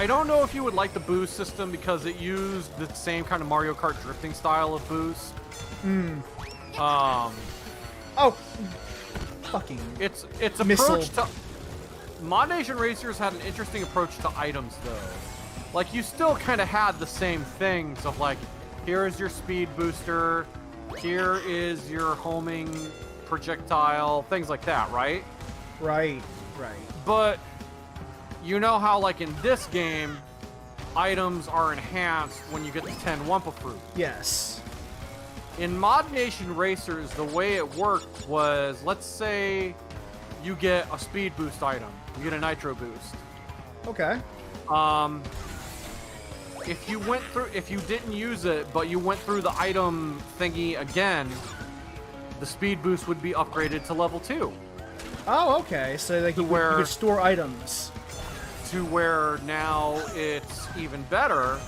don't know if you would like the boost system because it used the same kind of Mario Kart drifting style of boost. Oh, fucking. Its approach to Mod Nation Racers had an interesting approach to items though. Like you still kind of had the same things of like, here is your speed booster, here is your homing projectile, things like that, right? Right. But you know how like in this game, items are enhanced when you get the 10 Wumpa fruit. Yes. In Mod Nation Racers, the way it worked was, let's say you get a speed boost item, you get a nitro boost. Okay. If you didn't use it, but you went through the item thingy again, the speed boost would be upgraded to level 2. Oh, okay. So like you could store items. To where now it's even better.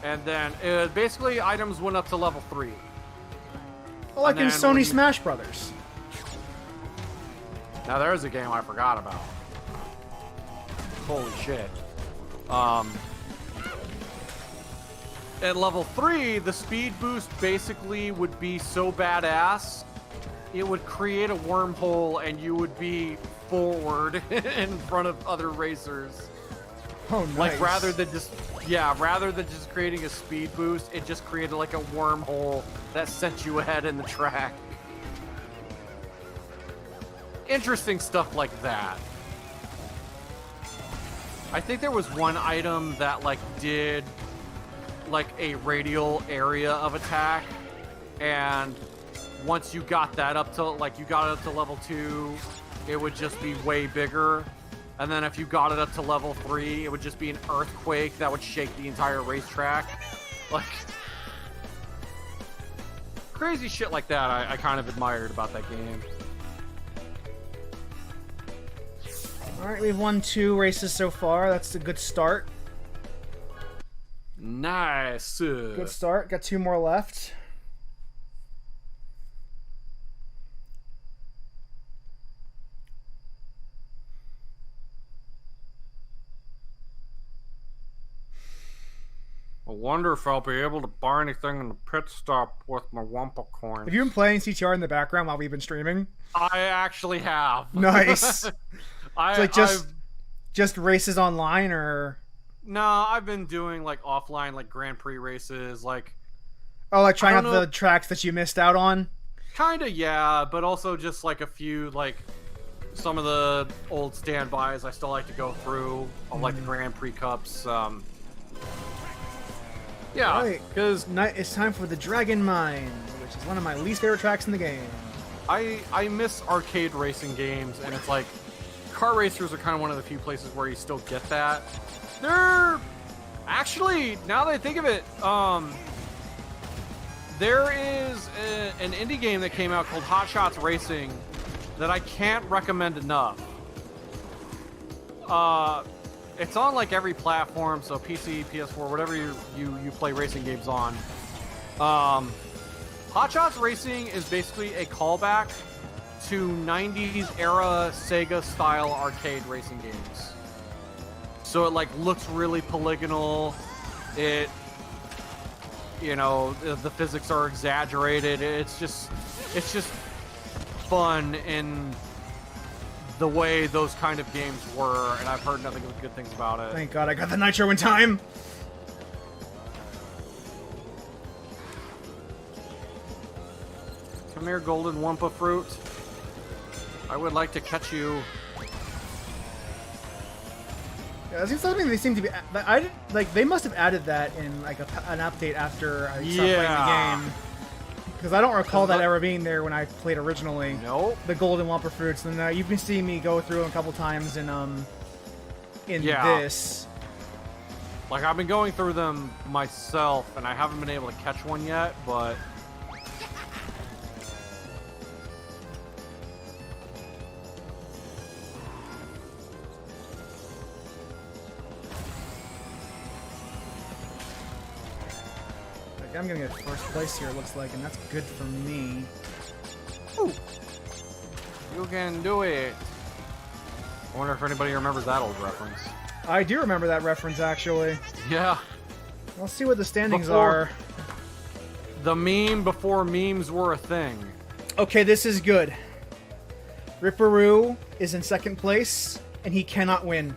And then basically items went up to level 3. Well, like in Sony Smash Brothers. Now there's a game I forgot about. Holy shit. At level 3, the speed boost basically would be so badass, it would create a wormhole and you would be forward in front of other racers. Oh, nice. Like rather than just creating a speed boost, it just created like a wormhole that sent you ahead in the track. Interesting stuff like that. I think there was one item that like did like a radial area of attack, and once you got that up to level 2, it would just be way bigger. And then if you got it up to level 3, it would just be an earthquake that would shake the entire racetrack. Like crazy shit like that I kind of admired about that game. Alright, we've won 2 races so far. That's a good start. Nice. Good start. Got 2 more left. I wonder if I'll be able to buy anything in the pit stop with my Wumpa coins. Have you been playing CTR in the background while we've been streaming? I actually have. Nice. It's like just races online, or? No, I've been doing like offline, like Grand Prix races, like. Oh, like trying out the tracks that you missed out on? Kinda, yeah, but also just like a few, like some of the old standbys I still like to go through, of like the Grand Prix Cups. Yeah, because it's time for the Dragon Mine, which is one of my least favorite tracks in the game. I miss arcade racing games, and it's like car racers are kind of one of the few places where you still get that. They're actually, now that I think of it, there is an indie game that came out called Hot Shots Racing that I can't recommend enough. It's on like every platform, so PC, PS4, whatever you play racing games on. Hot Shots Racing is basically a callback to 90s era Sega style arcade racing games. So it like looks really polygonal. It, you know, the physics are exaggerated. It's just fun in the way those kind of games were, and I've heard nothing but good things about it. Thank God I got the nitro in time. Come here, golden Wumpa fruit. I would like to catch you. That's something they seem to be. I didn't, like they must have added that in like an update after I stopped playing the game. Because I don't recall that ever being there when I played originally. Nope. The golden Wumpa fruits, and you've been seeing me go through them a couple times in this. Like I've been going through them myself, and I haven't been able to catch one yet, but. I'm gonna get first place here, it looks like, and that's good for me. Ooh. You can do it. I wonder if anybody remembers that old reference. I do remember that reference, actually. Yeah. Let's see what the standings are. The meme before memes were a thing. Okay, this is good. Ripperoo is in second place, and he cannot win.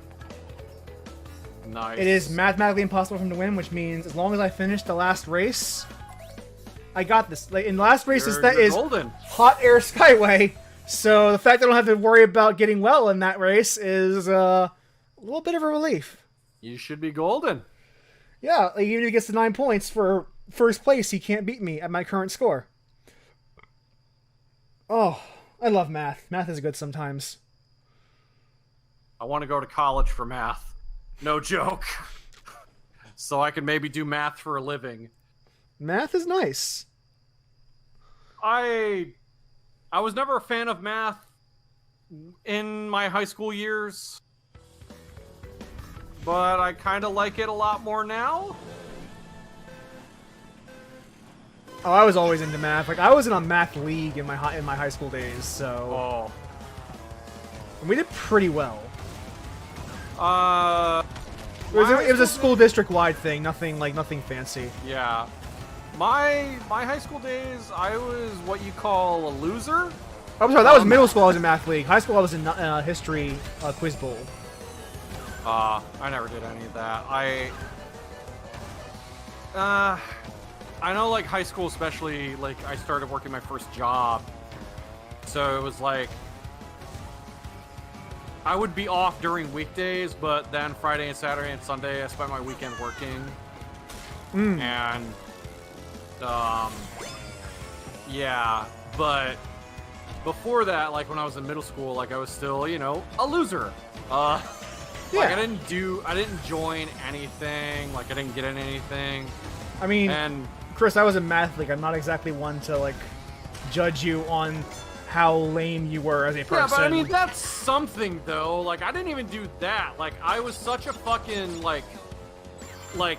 Nice. It is mathematically impossible for him to win, which means as long as I finish the last race, I got this. Like, in the last race is golden. Hot Air Skyway, so the fact that I don't have to worry about getting well in that race is a little bit of a relief. You should be golden. Yeah, like, even if he gets to 9 points for first place, he can't beat me at my current score. Oh, I love math. Math is good sometimes. I want to go to college for math. No joke. So I can maybe do math for a living. Math is nice. I was never a fan of math in my high school years. But I kind of like it a lot more now. Oh, I was always into math. Like, I was in a math league in my high school days, so... Oh. And we did pretty well. It was a school district-wide thing, nothing fancy. Yeah. My high school days, I was what you call a loser. I'm sorry, that was middle school I was in math league. High school I was in history quiz bowl. I never did any of that. I know, like, high school especially, like, I started working my first job. So it was like, I would be off during weekdays, but then Friday and Saturday and Sunday, I spent my weekend working. And, yeah, but before that, like, when I was in middle school, like, I was still, you know, a loser. Like, I didn't join anything, like, I didn't get in anything. I mean, and Chris, I was in math league. I'm not exactly one to, like, judge you on how lame you were as a person. Yeah, but I mean, that's something, though. Like, I didn't even do that. Like, I was such a fucking, like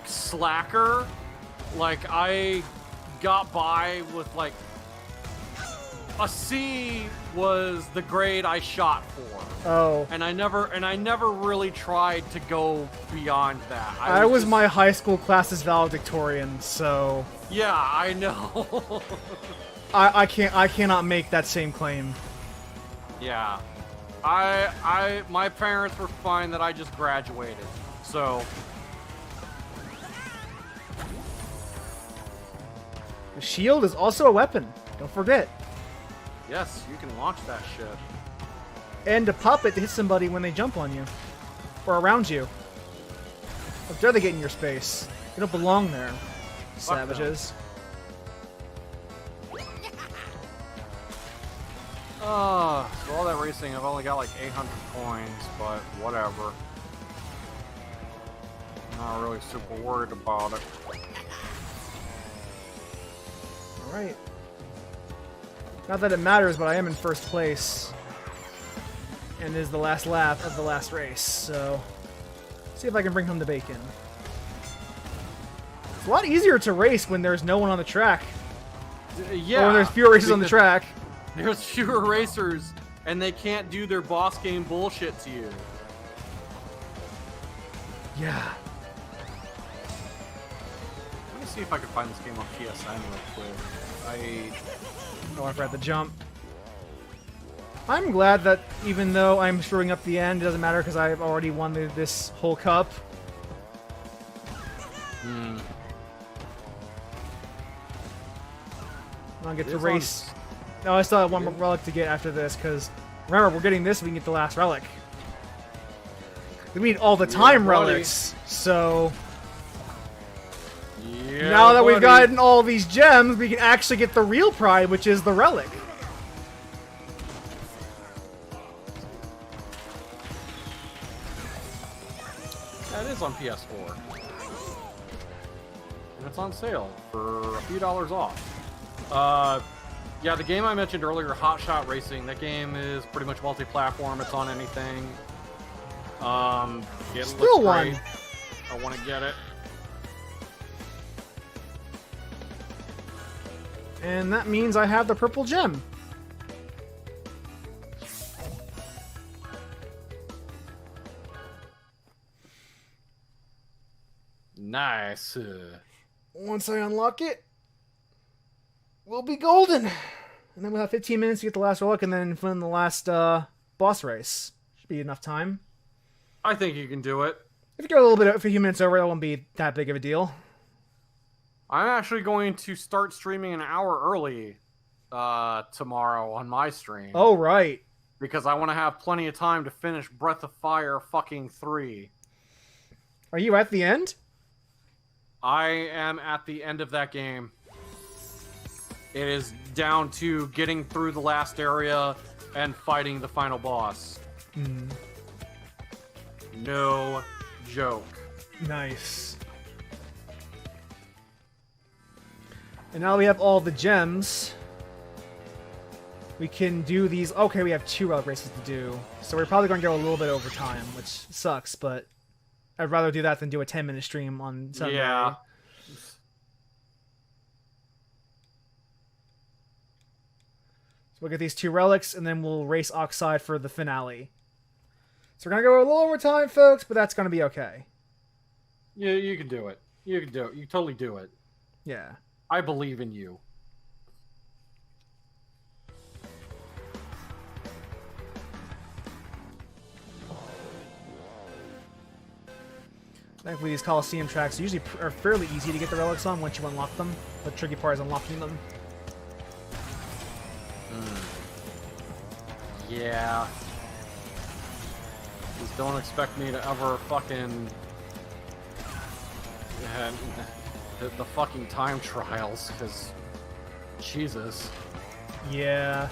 slacker. Like, I got by with, like, a C was the grade I shot for. Oh. And I never really tried to go beyond that. I was my high school class's valedictorian, so... Yeah, I know. I cannot make that same claim. Yeah. My parents were fine that I just graduated. So... The shield is also a weapon. Don't forget. Yes, you can launch that shit. And to pop it to hit somebody when they jump on you. Or around you. How dare they get in your space? You don't belong there, savages. So all that racing, I've only got like 800 coins, but whatever. I'm not really super worried about it. Alright. Not that it matters, but I am in first place. And this is the last lap of the last race, so... see if I can bring home the bacon. It's a lot easier to race when there's no one on the track. Yeah. Or when there's fewer races on the track. There's fewer racers, and they can't do their boss game bullshit to you. Yeah. Let me see if I can find this game on PSN real quick. Oh, I forgot to jump. I'm glad that even though I'm screwing up the end, it doesn't matter because I've already won this whole cup. I get to race. No, I still have one more relic to get after this because remember, we're getting this, we can get the last relic. We need all the time buddy. relics. So Yeah, now that we've buddy. gotten all these gems, we can actually get the real pride, which is the relic. That is on PS4. And it's on sale for a few dollars off. Yeah, the game I mentioned earlier, Hot Shot Racing, that game is pretty much multi-platform. It's on anything. It Still looks one. great. I want to get it. And that means I have the purple gem. Nice. Once I unlock it, we'll be golden. And then we'll have 15 minutes to get the last relic and then win the last boss race. Should be enough time. I think you can do it. If you go a little bit, a few minutes over, that won't be that big of a deal. I'm actually going to start streaming an hour early tomorrow on my stream. Oh, right. Because I want to have plenty of time to finish Breath of Fire fucking 3. Are you at the end? I am at the end of that game. It is down to getting through the last area and fighting the final boss. No joke. Nice. And now we have all the gems. We can do these. Okay, we have 2 relic races to do. So we're probably going to go a little bit over time, which sucks, but I'd rather do that than do a 10-minute stream on Sunday. Yeah. So we'll get these 2 relics, and then we'll race Oxide for the finale. So we're going to go a little over time, folks, but that's going to be okay. Yeah, you can do it. You can do it. You totally do it. Yeah. I believe in you. Thankfully, these Coliseum tracks usually are fairly easy to get the relics on once you unlock them. The tricky part is unlocking them. Yeah. Just don't expect me to ever fucking... the fucking time trials, because... Jesus. Yeah.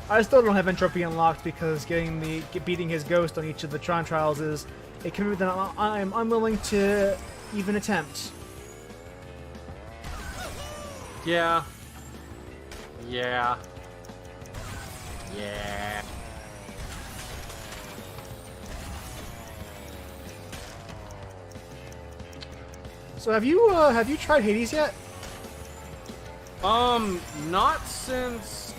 I still don't have Entropy unlocked because beating his ghost on each of the Tron trials is a commitment that I'm unwilling to even attempt. Yeah. Yeah. Yeah. So have you tried Hades yet? Not since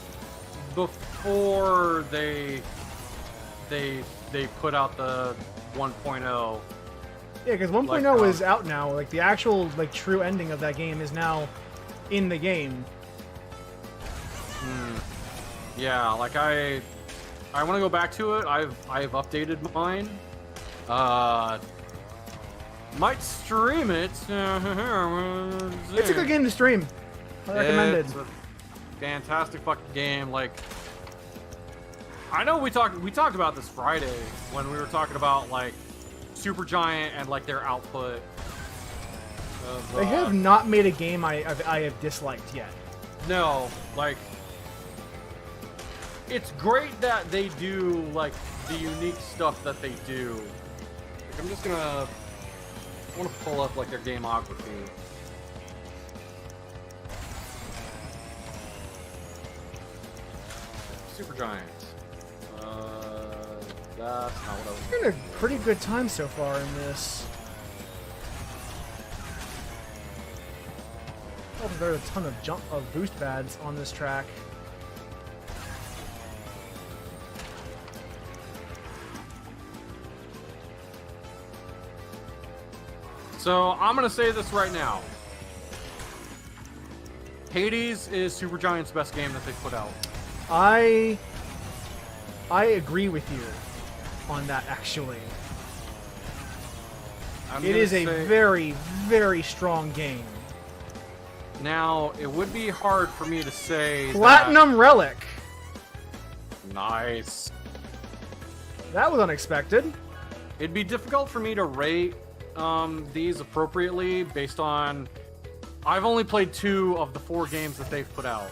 before they put out the 1.0. Yeah, because 1.0 is out now. Like the actual true ending of that game is now in the game. Yeah, like I want to go back to it. I've updated mine. Might stream it. It's a good game to stream. I recommend it. It's a fantastic fucking game. Like, I know we talked about this Friday when we were talking about like Supergiant and like their output. They have not made a game I have disliked yet. No, like, it's great that they do like the unique stuff that they do. Like, I'm just gonna. I want to pull up like their gameography. Supergiant. That's not what I was. It's been a pretty good time so far in this. Oh, there's a ton of boost pads on this track. So I'm gonna say this right now. Hades is Supergiant's best game that they put out. I agree with you on that, actually. It is a very, very strong game. Now, it would be hard for me to say Platinum Relic! Nice. That was unexpected. It'd be difficult for me to rate these appropriately based on... I've only played 2 of the 4 games that they've put out.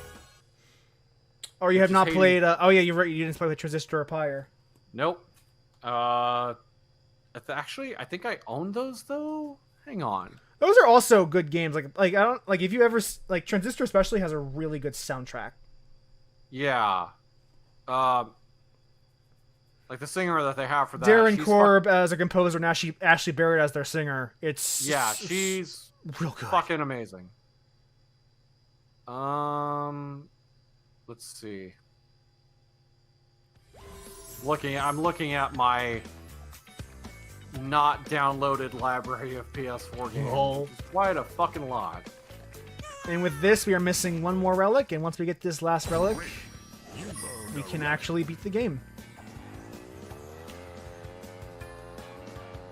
Or you have not played... oh yeah, you're right. You didn't play with Transistor or Pyre. Nope. Actually, I think I own those though. Hang on. Those are also good games. Like I don't like if you ever like Transistor especially has a really good soundtrack. Yeah. Like the singer that they have for that. Darren Korb as a composer and Ashley Barrett as their singer. It's she's real good. Fucking amazing. Let's see. I'm looking at my not downloaded library of PS4 games. Oh. Quite a fucking lot. And with this, we are missing one more relic, and once we get this last relic, we can actually beat the game.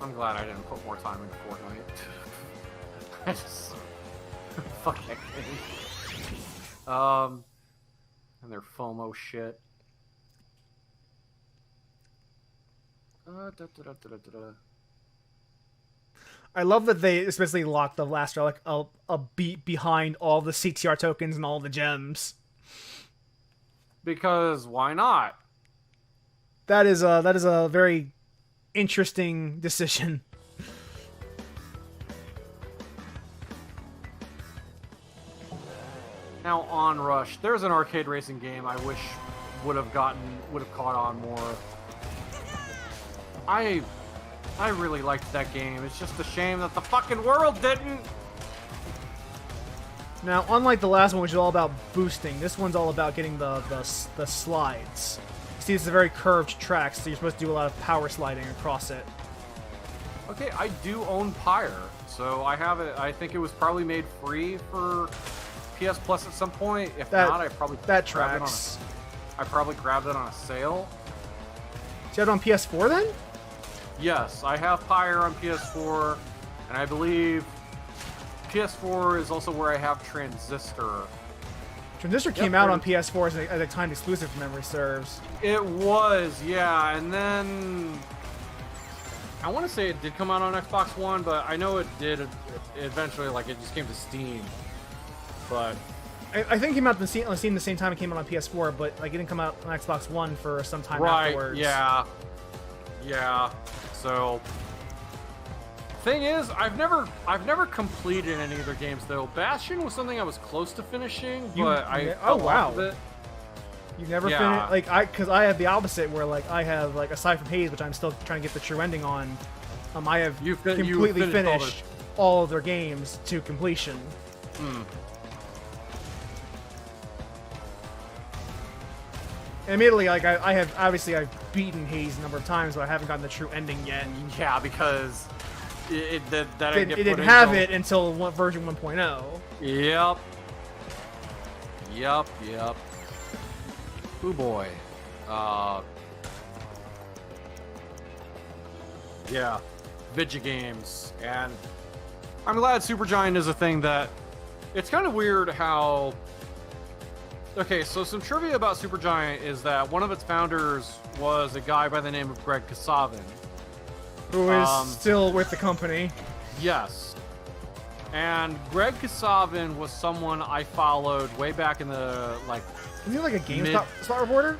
I'm glad I didn't put more time into Fortnite. I just... Fuck that game. And their FOMO shit. I love that they especially locked the last relic a beat behind all the CTR tokens and all the gems. Because why not? That is a very interesting decision. Now Onrush, there's an arcade racing game I wish would have caught on more. I really liked that game. It's just a shame that the fucking world didn't. Now, unlike the last one, which is all about boosting, this one's all about getting the slides. See, it's a very curved track, so you're supposed to do a lot of power sliding across it. Okay, I do own Pyre, so I have it. I think it was probably made free for PS Plus at some point. If not, I probably tracks. I probably grabbed it on a sale. So you have it on PS4 then? Yes, I have Pyre on PS4, and I believe PS4 is also where I have Transistor. Transistor came out on PS4 as a timed exclusive, if memory serves. It was, yeah, and then I want to say it did come out on Xbox One, but I know it did eventually. Like it just came to Steam. But I think it came out on Steam the same time it came out on PS4, but like it didn't come out on Xbox One for some time afterwards. Yeah. So, thing is, I've never completed any of their games though. Bastion was something I was close to finishing, but I fell off of it. You never finished, because I have the opposite, where like I have like aside from Haze, which I'm still trying to get the true ending on. I have completely finished all of their games to completion. Admittedly, like I've beaten Haze a number of times, but I haven't gotten the true ending yet. Yeah, because it didn't have it until version 1.0. Yep. Ooh boy. Yeah, Vidya games, and I'm glad Supergiant is a thing that. It's kind of weird how. Okay, so some trivia about Supergiant is that one of its founders was a guy by the name of Greg Kasavin. Who is still with the company. Yes. And Greg Kasavin was someone I followed way back in the, like... Isn't he like a GameSpot reporter?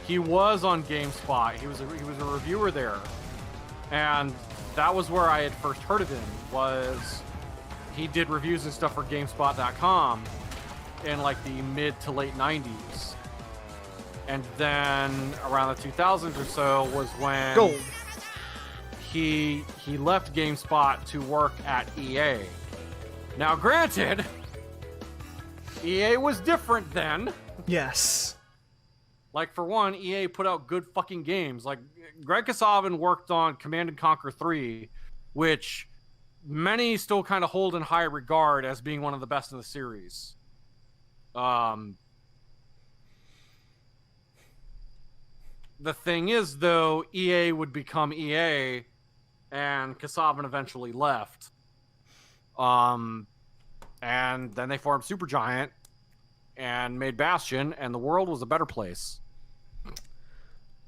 He was on GameSpot. He was a reviewer there. And that was where I had first heard of him, was he did reviews and stuff for GameSpot.com. In like the mid to late 90s, and then around the 2000s or so was when he left GameSpot to work at EA. Now granted, EA was different then. Yes. Like for one, EA put out good fucking games. Like Greg Kasavin worked on Command & Conquer 3, which many still kind of hold in high regard as being one of the best in the series. The thing is, though, EA would become EA, and Kasavin eventually left. And then they formed Supergiant and made Bastion, and the world was a better place.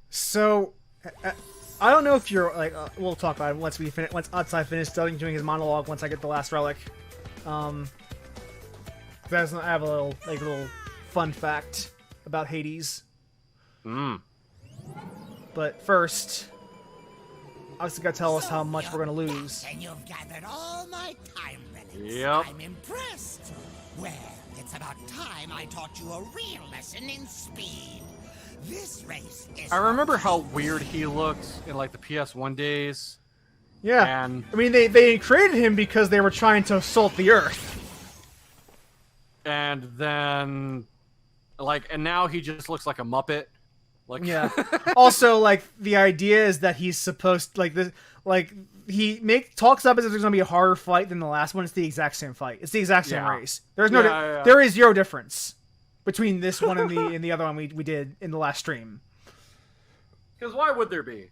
So, I don't know if you're like. We'll talk about it once I finish doing his monologue. Once I get the last relic. I have a little fun fact about Hades. But first, obviously, gotta tell us how much we're gonna lose. And you've gathered all my time relics. Yep. I'm impressed. Well, it's about time I taught you a real lesson in speed. This race is. I remember how weird he looked in like the PS1 days. Yeah. And I mean, they created him because they were trying to assault the Earth. And then, and now he just looks like a Muppet. Like, yeah. Also, like, the idea is that he's supposed he talks up as if there's gonna be a harder fight than the last one. It's the exact same fight. It's the exact same race. There's no, there is zero difference between this one and the other one we did in the last stream. Because why would there be?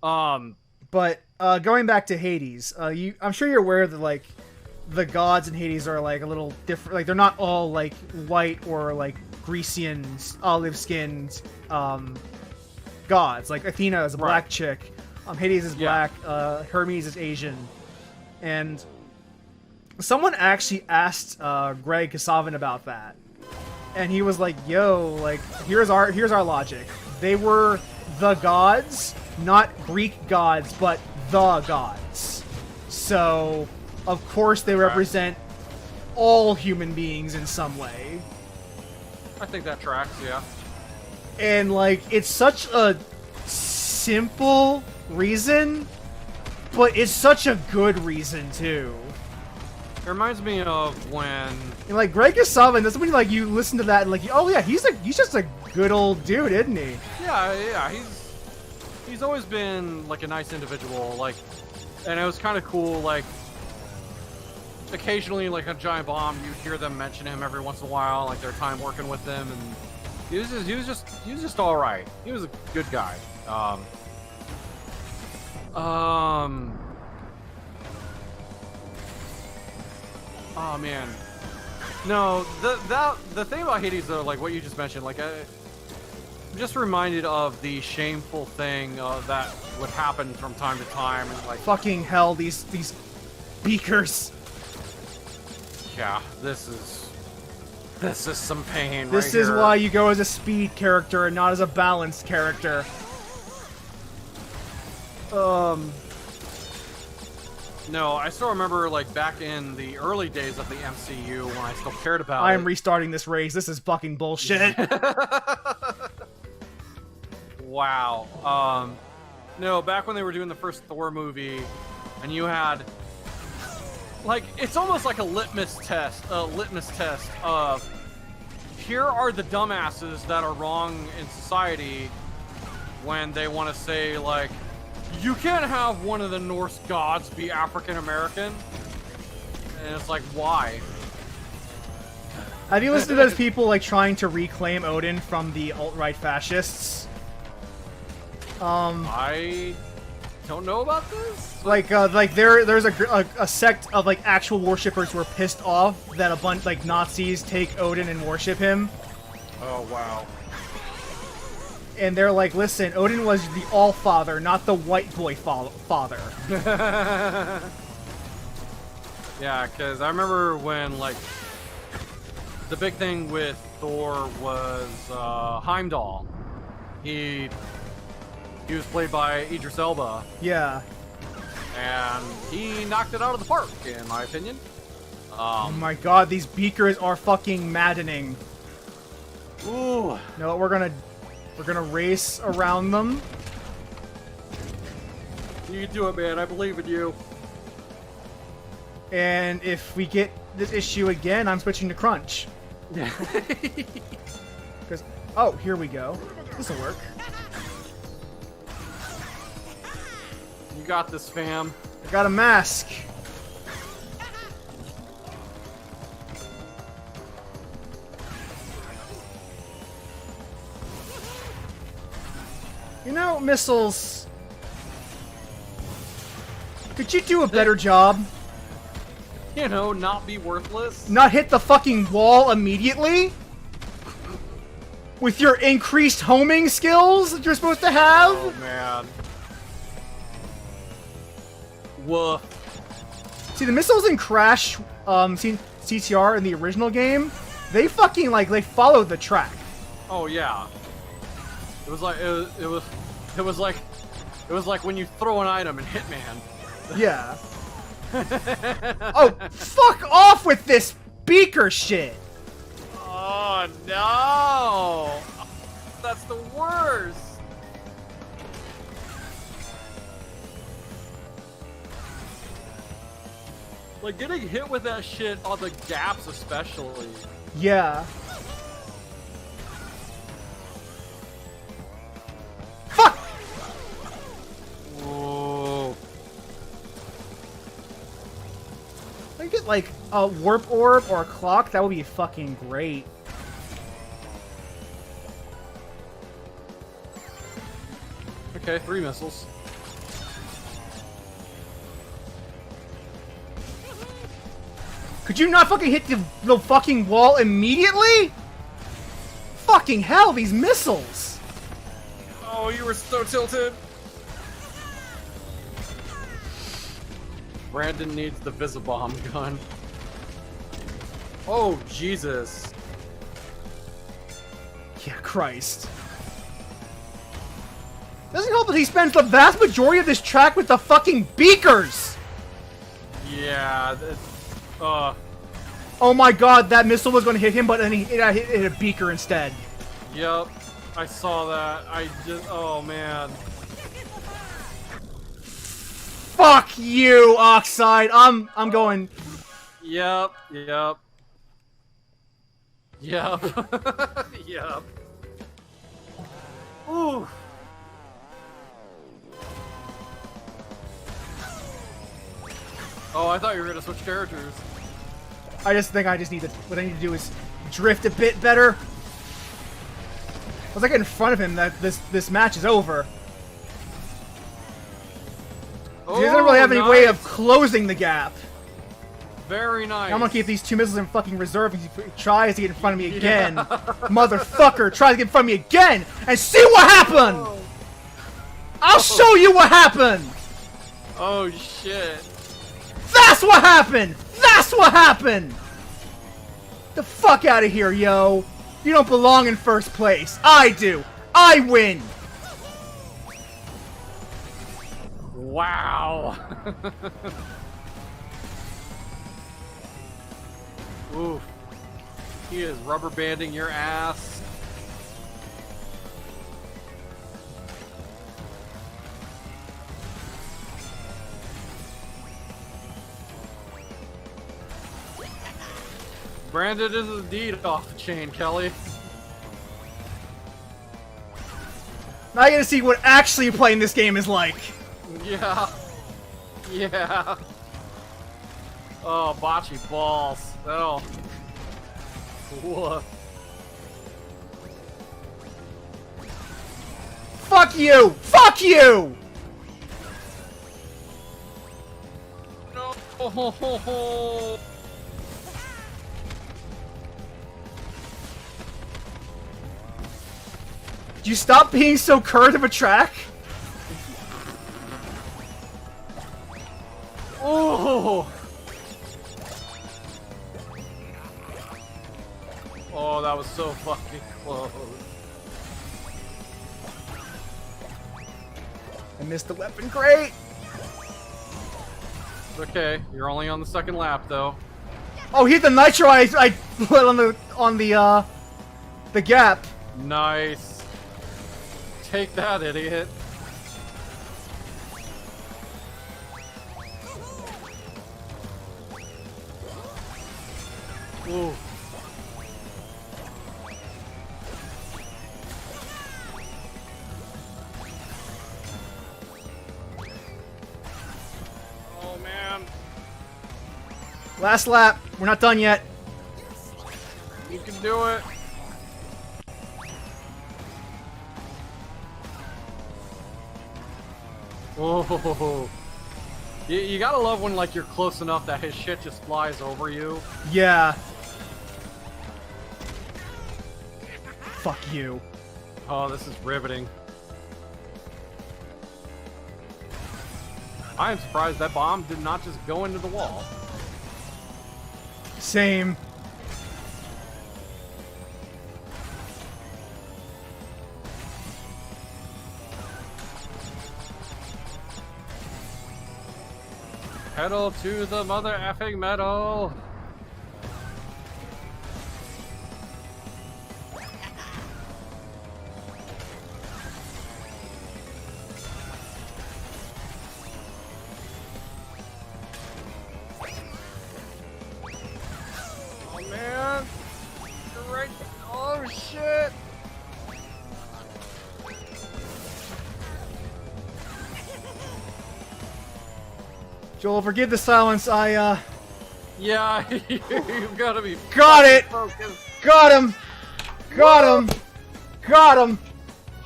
But going back to Hades, I'm sure you're aware that like the gods in Hades are like a little different. Like they're not all like white or like Grecian, olive-skinned gods. Like Athena is a black chick. Hades is black. Hermes is Asian. And someone actually asked Greg Kasavin about that, and he was like, "Yo, like here's our logic. They were the gods, not Greek gods, but the gods. So of course they represent all human beings in some way." I think that tracks, yeah. And like it's such a simple reason, but it's such a good reason too. It reminds me of when... And like Greg Kasavin, that's when like you listen to that and like, oh yeah, he's just a good old dude, isn't he? Yeah, he's always been like a nice individual, like, and it was kind of cool, like, occasionally like a Giant Bomb, you'd hear them mention him every once in a while, like their time working with them, and he was just all right. He was a good guy. Oh man, no. The thing about Hades though, like what you just mentioned, like I'm just reminded of the shameful thing that would happen from time to time, and like fucking hell, these beakers. Yeah, this is some pain. This right is here. why you go as a speed character and not as a balanced character. No, I still remember, like, back in the early days of the MCU when I still cared about it. I am restarting this race. This is fucking bullshit. Wow. No, back when they were doing the first Thor movie, and you had, like, it's almost like a litmus test of, here are the dumbasses that are wrong in society when they want to say, like, you can't have one of the Norse gods be African American. And it's like, why? Have you listened to those people like trying to reclaim Odin from the alt-right fascists? I don't know about this. Like there's a sect of like actual worshippers who are pissed off that a bunch like Nazis take Odin and worship him. Oh wow. And they're like, listen, Odin was the All-Father, not the white boy father. Yeah, because I remember when, like, the big thing with Thor was Heimdall. He was played by Idris Elba. Yeah. And he knocked it out of the park, in my opinion. Oh my god, these beakers are fucking maddening. Ooh. No, we're gonna race around them. You can do it, man. I believe in you. And if we get this issue again, I'm switching to Crunch. Yeah. Because, oh, here we go. This'll work. You got this, fam. I got a mask. You know, missiles. Could you do a better job? You know, not be worthless. Not hit the fucking wall immediately? with your increased homing skills that you're supposed to have. Oh man. Woof. See, the missiles in Crash, CTR in the original game, they fucking like they followed the track. Oh yeah. It was like when you throw an item in Hitman. Yeah. Oh, fuck off with this beaker shit. Oh no! That's the worst. Like getting hit with that shit on the gaps especially. Yeah. Fuck! Whoa. I get like a warp orb or a clock, that would be fucking great. Okay, 3 missiles. Could you not fucking hit the fucking wall immediately? Fucking hell, these missiles! Oh, you were so tilted. Brandon needs the Visibomb gun. Oh, Jesus. Yeah, Christ. Doesn't help that he spends the vast majority of this track with the fucking beakers! Yeah, Oh my god, that missile was going to hit him, but then it hit a beaker instead. Yep, I saw that. Oh man. Fuck you, Oxide. I'm going. Yep. Yep. Ooh. Oh, I thought you were gonna switch characters. I just think what I need to do is drift a bit better. Once I get in front of him, that this match is over. Oh, He doesn't really have any way of closing the gap. Very nice. I'm gonna keep these 2 missiles in fucking reserve. He tries to get in front of me again. Motherfucker tries to get in front of me again and see what happened! Oh. I'll show you what happened! Oh shit. That's what happened! That's what happened! The fuck out of here, yo! You don't belong in first place. I do. I win. Wow. Oof. He is rubber banding your ass. Brandon is indeed off the chain, Kelly. Now you gotta see what actually playing this game is like. Yeah. Yeah. Oh, bocce balls. Oh. Woof. Fuck you! Fuck you! No. Do you stop being so curved of a track? Oh. Oh, that was so fucking close. I missed the weapon crate. It's okay. You're only on the second lap, though. Oh, he hit the nitro I put on the gap. Nice. Take that, idiot. Ooh. Oh man. Last lap. We're not done yet. You can do it. Oh, you gotta love when like you're close enough that his shit just flies over you. Yeah. Fuck you. Oh, this is riveting. I am surprised that bomb did not just go into the wall. Same. Pedal to the mother effing metal. Oh man. You're right. Oh shit. Joel, forgive the silence. Yeah, you've got to be. Got it! Focused. Got him! Got him! Got him!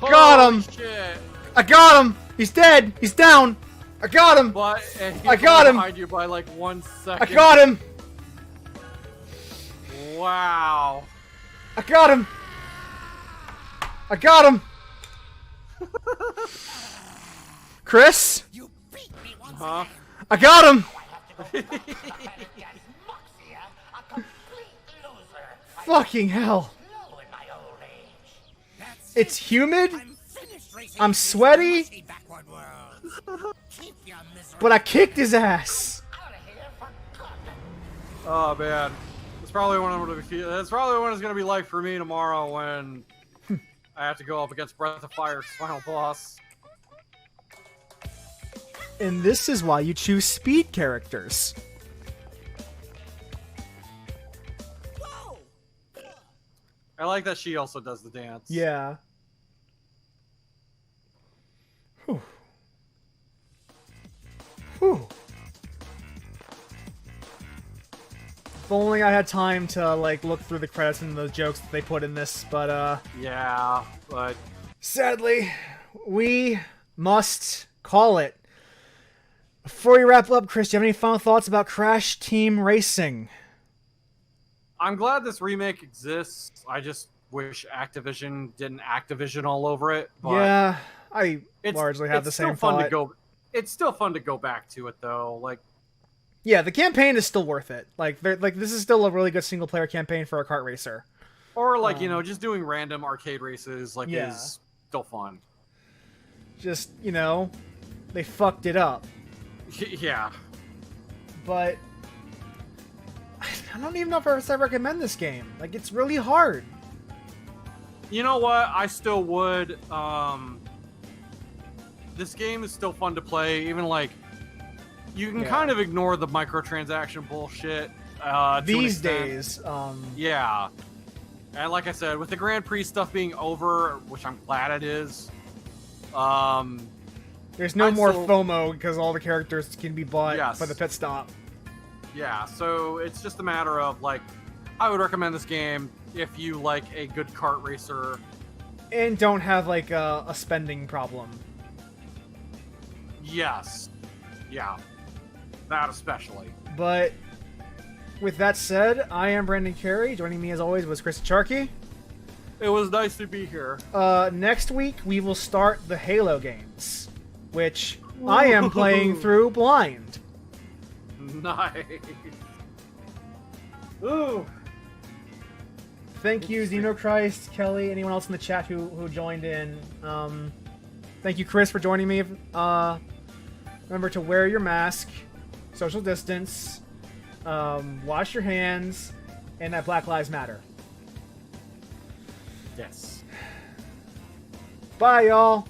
Got Holy him! Shit. I got him! He's dead! He's down! I got him! But and he's I got him! behind you by like 1 I second. got him! Wow. I got him! I got him! Chris? You beat me once Huh? again. I got him! Fucking hell. That's It's it. humid, I'm finished racing I'm in this sweaty, mushy backward world. Keep your misery. but I kicked his ass. Oh man, that's probably what I'm gonna be. That's probably what it's gonna be like for me tomorrow when I have to go up against Breath of Fire's final boss. And this is why you choose speed characters. Whoa! I like that she also does the dance. Yeah. Whew. Whew. If only I had time to, like, look through the credits and the jokes that they put in this, but, Yeah, but sadly, we must call it. Before we wrap up, Chris, do you have any final thoughts about Crash Team Racing? I'm glad this remake exists. I just wish Activision didn't Activision all over it. But Yeah, I it's, largely have it's the still same fun thought. to go. It's still fun to go back to it though. Like, Yeah, the campaign is still worth it. Like, this is still a really good single-player campaign for a kart racer. or like you know, just doing random arcade races like Yeah. is still fun. Just, you know, they fucked it up. Yeah. But I don't even know if I recommend this game. Like, it's really hard. You know what? I still would. This game is still fun to play. Even like, you can Yeah. kind of ignore the microtransaction bullshit. To an These extent. days, Yeah. And like I said, with the Grand Prix stuff being over, which I'm glad it is. there's no I'm more still- FOMO because all the characters can be bought Yes. by the pit stop. Yeah, so it's just a matter of like, I would recommend this game if you like a good kart racer. And don't have, like, a spending problem. Yes. Yeah. That especially. But with that said, I am Brandon Carey. Joining me as always was Chris Charkey. It was nice to be here. Next week we will start the Halo games, which I am playing through blind. Nice. Ooh. Thank you, Xenochrist, Kelly, anyone else in the chat who joined in. Thank you, Chris, for joining me. Remember to wear your mask, social distance, wash your hands, and that Black Lives Matter. Yes. Bye, y'all.